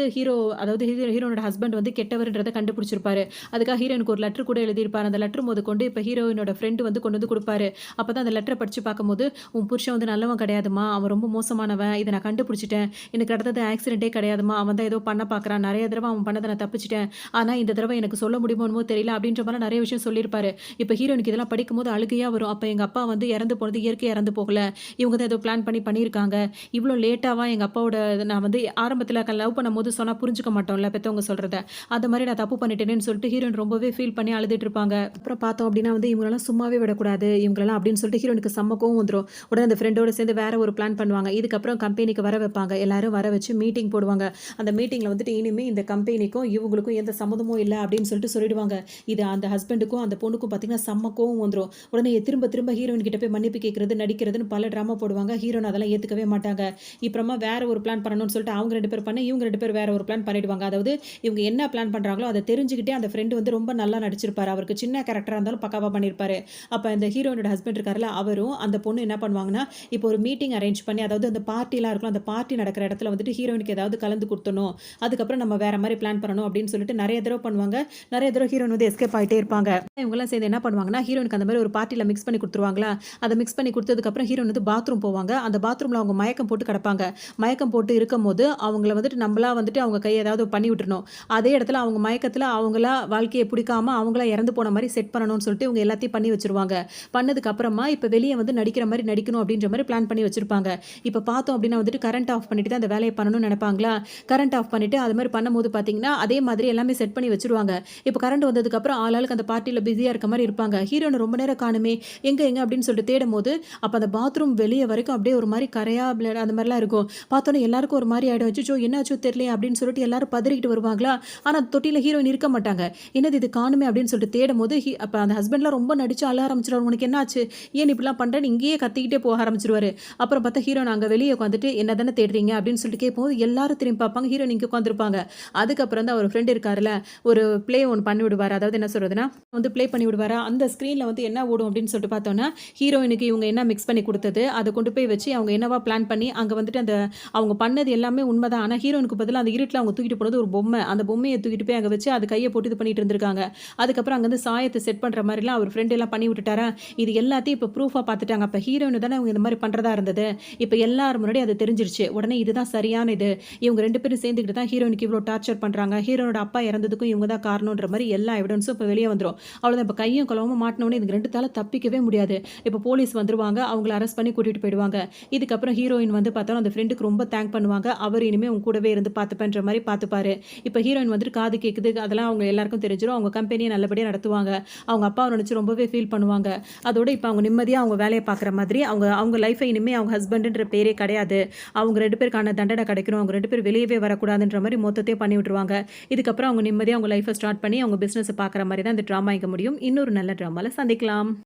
அதாவது ஹீரோயினோட ஹஸ்பண்ட் வந்து கெட்டவர்ன்றத கண்டுபிடிச்சிருப்பாரு. அதுக்காக ஹீரோயினுக்கு ஒரு லெட்டர் கூட எழுதியிருப்பாரு. அந்த லெட்டர் மொதற்கொண்டு இப்ப ஹீரோயினோட ஃப்ரெண்ட் வந்து கொண்டு வந்து குடுப்பாரு. அப்பதான் அந்த லெட்டர படிச்சு பார்க்கும்போது, "உன் புருஷன் வந்து நல்லவன் கிடையாதும்மா. அவன் ரொம்ப மோசமானவன். இத நான் கண்டுபிடிச்சுட்டேன். எனக்கு நடந்தது ஆக்சிடென்ட்டே கிடையாதும்மா. அவன் தான் ஏதோ பண்ண பார்க்குறான். நெறைய தடவ அவன் பண்ணத நான் தப்பிச்சுட்டேன். ஆனா இந்த தடவ எனக்கு சொல்ல முடியுமோ என்னமோ தெரியல." அப்படின்ற மாரி நெறைய விஷயம் சொல்லியிருப்பாரு. இப்ப ஹீரோயினுக்கு இதெல்லாம் படிக்கும்போது அழுகையா வரும். அப்ப எங்க அப்பா வந்து இறந்து போனது இயற்கையா இறந்து போகல. இவங்க தான் ஏதோ பிளான் பண்ணி பண்ணியிருக்காங்க. இவ்ளோ லேட்டாவா எங்க அப்பாவோட நான் வந்து ஆரம்பத்தில லவ் பண்ணும்போது சொன்னா புரிஞ்சுக்க மாட்டோம்ல பெத்தவங்க சொல்றத. அந்த மாரி நான் தப்பு பண்ணிட்டேனேன்னு சொல்லிட்டு ஹீரோயின் ரொம்பவே ஃபீல் பண்ணி அழுதுட்டு இருப்பாங்க. அப்புறம் பார்த்தோம் அப்டின்னா வந்து இவங்களலாம் சும்மாவே விடக்கூடாது. இவங்களலாம் அப்டின்னு சொல்லிட்டு ஹீரோயினுக்கு செம்ம கோவம் வந்துரும். உடனே அந்த ஃப்ரெண்டோட சேர்ந்து வேற ஒரு பிளான் பண்ணுவாங்க. இதுக்கப்புறம் கம்பெனிக்கு வர வைப்பாங்க. எல்லாரும் வர வச்சு மீட்டிங் போடுவாங்க. அந்த மீட்டிங்ல வந்துட்டு இனிமே இந்த கம்பெனிக்கும் இவங்களுக்கும் எந்த சம்மந்தமும் இல்ல அப்டின்னு சொல்லிட்டு சொல்லிடுவாங்க. இது அந்த ஹஸ்பண்டுக்கும் அந்த பொண்ணுக்கும் பார்த்தீங்கன்னா செம்ம கோவம் வந்துரும். உடனே திரும்ப திரும்ப ஹீரோயின் கிட்ட போய் மன்னிப்பு கேட்கறது, நடிக்கிறதுன்னு பல ட்ராமா போடுவாங்க. ஹீரோயின் அதெல்லாம் ஏத்துக்கவே மாட்டாங்க. இப்புறமா வேற ஒரு பிளான் பண்ணணும்னு சொல்லிட்டு அவங்க 2 பேரும் பண்ண, இவங்க 2 பேரும் வேற ஒரு பிளான் பண்ணிடுவாங்க. அதாவது இவங்க என்ன பிளான் பண்றாங்களோ அத தெரிஞ்சுக்கிட்டே அந்த ஃப்ரெண்ட் வந்து ரொம்ப நல்லா நடிச்சிருப்பாரு. அவருக்கு சின்ன கேரக்டரா இருந்தாலும் பக்காவா பண்ணியிருப்பாரு. அப்ப இந்த ஹீரோயினோட ஹஸ்பண்ட் இருக்கார்ல, அவரும் அந்த பொண்ணு என்ன பண்ணுவாங்கன்னா, இப்போ ஒரு மீட்டிங் அரேஞ்ச் பண்ணி அதாவது அந்த பார்ட்டிலாம் இருக்கும்ல, அந்த பார்ட்டி நடக்கிற இடத்துல வந்துட்டு ஹீரோயினுக்கு ஏதாவது கலந்து குடுத்தணும். அதுக்கப்புறம் நம்ம வேற மாரி பிளான் பண்ணணும் அப்படின்னு சொல்லிட்டு நெறைய தடவ பண்ணுவாங்க. நெறைய தடவ ஹீரோயின் வந்து எஸ்கேப் ஆயிட்டே இருப்பாங்க. இவங்கலாம் சேர்ந்து என்ன பண்ணுவாங்கன்னா, ஹீரோயினுக்கு அந்த மாரி ஒரு பார்ட்டில மிக்ஸ் பண்ணி குடுத்துருவாங்களா, அத மிக்ஸ் பண்ணி குடுத்ததுக்கப்புறம் ஹீரோயின் வந்து பாத்ரூம் போவாங்க. அந்த பாத்ரூம்ல அவங்க மயக்கம் போட்டு கிடப்பாங்க. மயக்கம் போட்டு இருக்கும்போது, அவங்கள வந்துட்டு நம்பளா வந்துட்டு அவங்க கைய ஏதாவது பண்ணி விட்டுறணும். அதே இடத்துல அவங்க மயக்கத்துல அவங்களா வாழ்க்கைய புடிக்காம, அவங்களா இறந்து போன மாரி செட் பண்ணணும்னு சொல்லிட்டு இவங்க எல்லாத்தையும் பண்ணி வச்சுருவாங்க. பண்ணதுக்கு அப்புறமா இப்ப வெளிய வந்து நடிக்கிற மாரி நடிக்கணும் அப்படின்ற மாரி பிளான் பண்ணி வச்சிருப்பாங்க. இப்ப பார்த்தோம் அப்படின்னா வந்துட்டு கரண்ட் ஆஃப் பண்ணிட்டு தான் அந்த வேலைய பண்ணணும்னு நெனைப்பாங்களா, கரண்ட் ஆஃப் பண்ணிட்டு அது மாரி பண்ணும்போது பார்த்தீங்கன்னா, அதே மாதிரி எல்லாமே செட் பண்ணி வச்சுருவாங்க. இப்ப கரண்ட் வந்ததுக்கப்புறம் ஆளாளுக்கு அந்த பார்ட்டில பிஸியா இருக்க மாரி இருப்பாங்க. ஹீரோயின் ரொம்ப நேரம் காணுமே, எங்க எங்க அப்படின்னு சொல்லிட்டு தேடும்போது, அப்ப அந்த பாத்ரூம் வெளிய வரைக்கும் அப்படியே ஒரு மாரி கரையா அந்த மாரிலாம் இருக்கும். பார்த்தோனே எல்லாருக்கும் ஒரு மாரி ஆயிடும். அச்சச்சோ! என்னாச்சோ தெரியலையே அப்படின்னு சொல்லிட்டு எல்லாரும் பதறிக்கிட்டு வருவாங்களா, ஆனா தொட்டில ஹீரோயின் இருக்க மாட்டாங்க. என்னது இது காணுமே அப்படின்னு சொல்லிட்டு தேடும்போது, அப்ப அந்த ஹஸ்பண்ட்லாம் ரொம்ப நடிச்சு அழ ஆரம்பிச்சுருவாரு. உனக்கு என்னாச்சு? ஏன் இப்படிலாம் பண்றேன்னு இங்கேயே கத்திக்கிட்டே போக ஆரம்பிச்சுருவாரு. அப்புறம் பார்த்தா ஹீரோயின் அங்க வெளிய உட்காந்துட்டு என்ன தானே தேடுறீங்க அப்படின்னு சொல்லிட்டு கேட்கும்போது எல்லாரும் திரும்பி பார்ப்பாங்க. ஹீரோயின் இங்க உட்காந்துருப்பாங்க. அதுக்கப்புறம் தான் அவர் ஃப்ரெண்ட் இருக்காருல்ல, ஒரு ப்ளே ஒண்ணு பண்ணி விடுவாரு. அதாவது என்ன சொல்றதுன்னா, வந்து ப்ளே பண்ணி விடுவாரா, அந்த ஸ்க்ரீன்ல வந்து என்ன ஓடும் அப்படின்னு சொல்லிட்டு பார்த்தோம்னா, ஹீரோயினுக்கு இவங்க என்ன மிக்ஸ் பண்ணி குடுத்தது, அத கொண்டு போய் வச்சு அவங்க என்னவா பிளான் பண்ணி, அங்க வந்துட்டு அந்த அவங்க பண்ணது எல்லாமே உண்மதான். ஆனா ஹீரோயினுக்கு பதிலா அந்த இருட்டுல அவங்க தூக்கிட்டு போனது ஒரு பொம்மை. அந்த பொம்மைய தூக்கிட்டு போய் அங்க வச்சு அது கைய போட்டு இது பண்ணிட்டு இருந்திருக்காங்க. அதுக்கப்புறம் அங்கருந்து சாயத்த செட் பண்ற மாரிலாம் அவர் ஃப்ரெண்ட் எல்லாம் பண்ணி விட்டுட்டாரா, இது எல்லாத்தையும் இப்ப ப்ரூஃபா பார்த்துட்டாங்க. அப்ப ஹீரோயின் தானே இவங்க இந்த மாரி பண்றதா இருந்தது. இப்ப எல்லார் முன்னாடி அது தெரிஞ்சிருச்சு. உடனே இதுதான் சரியான இது. இவங்க 2 பேரும் சேர்ந்துக்கிட்டு தான் ஹீரோயினுக்கு இவ்ளோ டார்ச்சர் பண்றாங்க. ஹீரோனோட அப்பா இறந்ததுக்கும் இவங்க தான் காரணம்ன்ற மாரி எல்லா எவிடன்ஸும் இப்ப வெளிய வந்துரும். அவ்வளோதான் இப்ப கையும் களவுமா மாட்டுன உடனே இதுங்க 2தால தப்பிக்கவே முடியாது. இப்ப போலீஸ் வந்துருவாங்க. அவங்கள அரெஸ்ட் பண்ணி கூட்டிட்டு போயிடுவாங்க. இதுக்கப்புறம் ஹீரோயின் வந்து பார்த்தோம்னா அந்த ஃப்ரெண்டுக்கு ரொம்ப தேங்க் பண்ணுவாங்க. அவர் இனிமே உன் கூடவே இருந்து பார்த்துப்பேன்ற மாரி பார்த்துப்பாரு. இப்ப ஹீரோயின் வந்துட்டு காது கேக்குது. அதெல்லாம் அவங்க எல்லாருக்கும் தெரிஞ்சிரும். அவங்க கம்பெனிய நல்லபடியா நடத்துவாங்க. அவங்க அப்பாவ நினைச்சு ரொம்பவே ஃபீல் பண்ணுவாங்க. அதோட இப்ப அவங்க நிம்மதியா அவங்க வேலைய பார்க்குற மாதிரி அவங்க அவங்க லைஃப்ப இனிமே அவங்க ஹஸ்பண்டுன்ற பேரே கிடையாது. அவங்க 2 பேருக்கான தண்டனை கிடைக்கணும். அவங்க 2 பேரும் வெளியவே வரக்கூடாதுன்ற மாரி மொத்தத்தையும் பண்ணி விட்டுருவாங்க. இதுக்கப்புறம் அவங்க நிம்மதியா அவங்க லைஃப்ப ஸ்டார்ட் பண்ணி அவங்க பிசினஸ பார்க்குற மாரி தான் இந்த ட்ராமா இங்க முடியும். இன்னொரு நல்ல ட்ராமால சந்திக்கலாம்.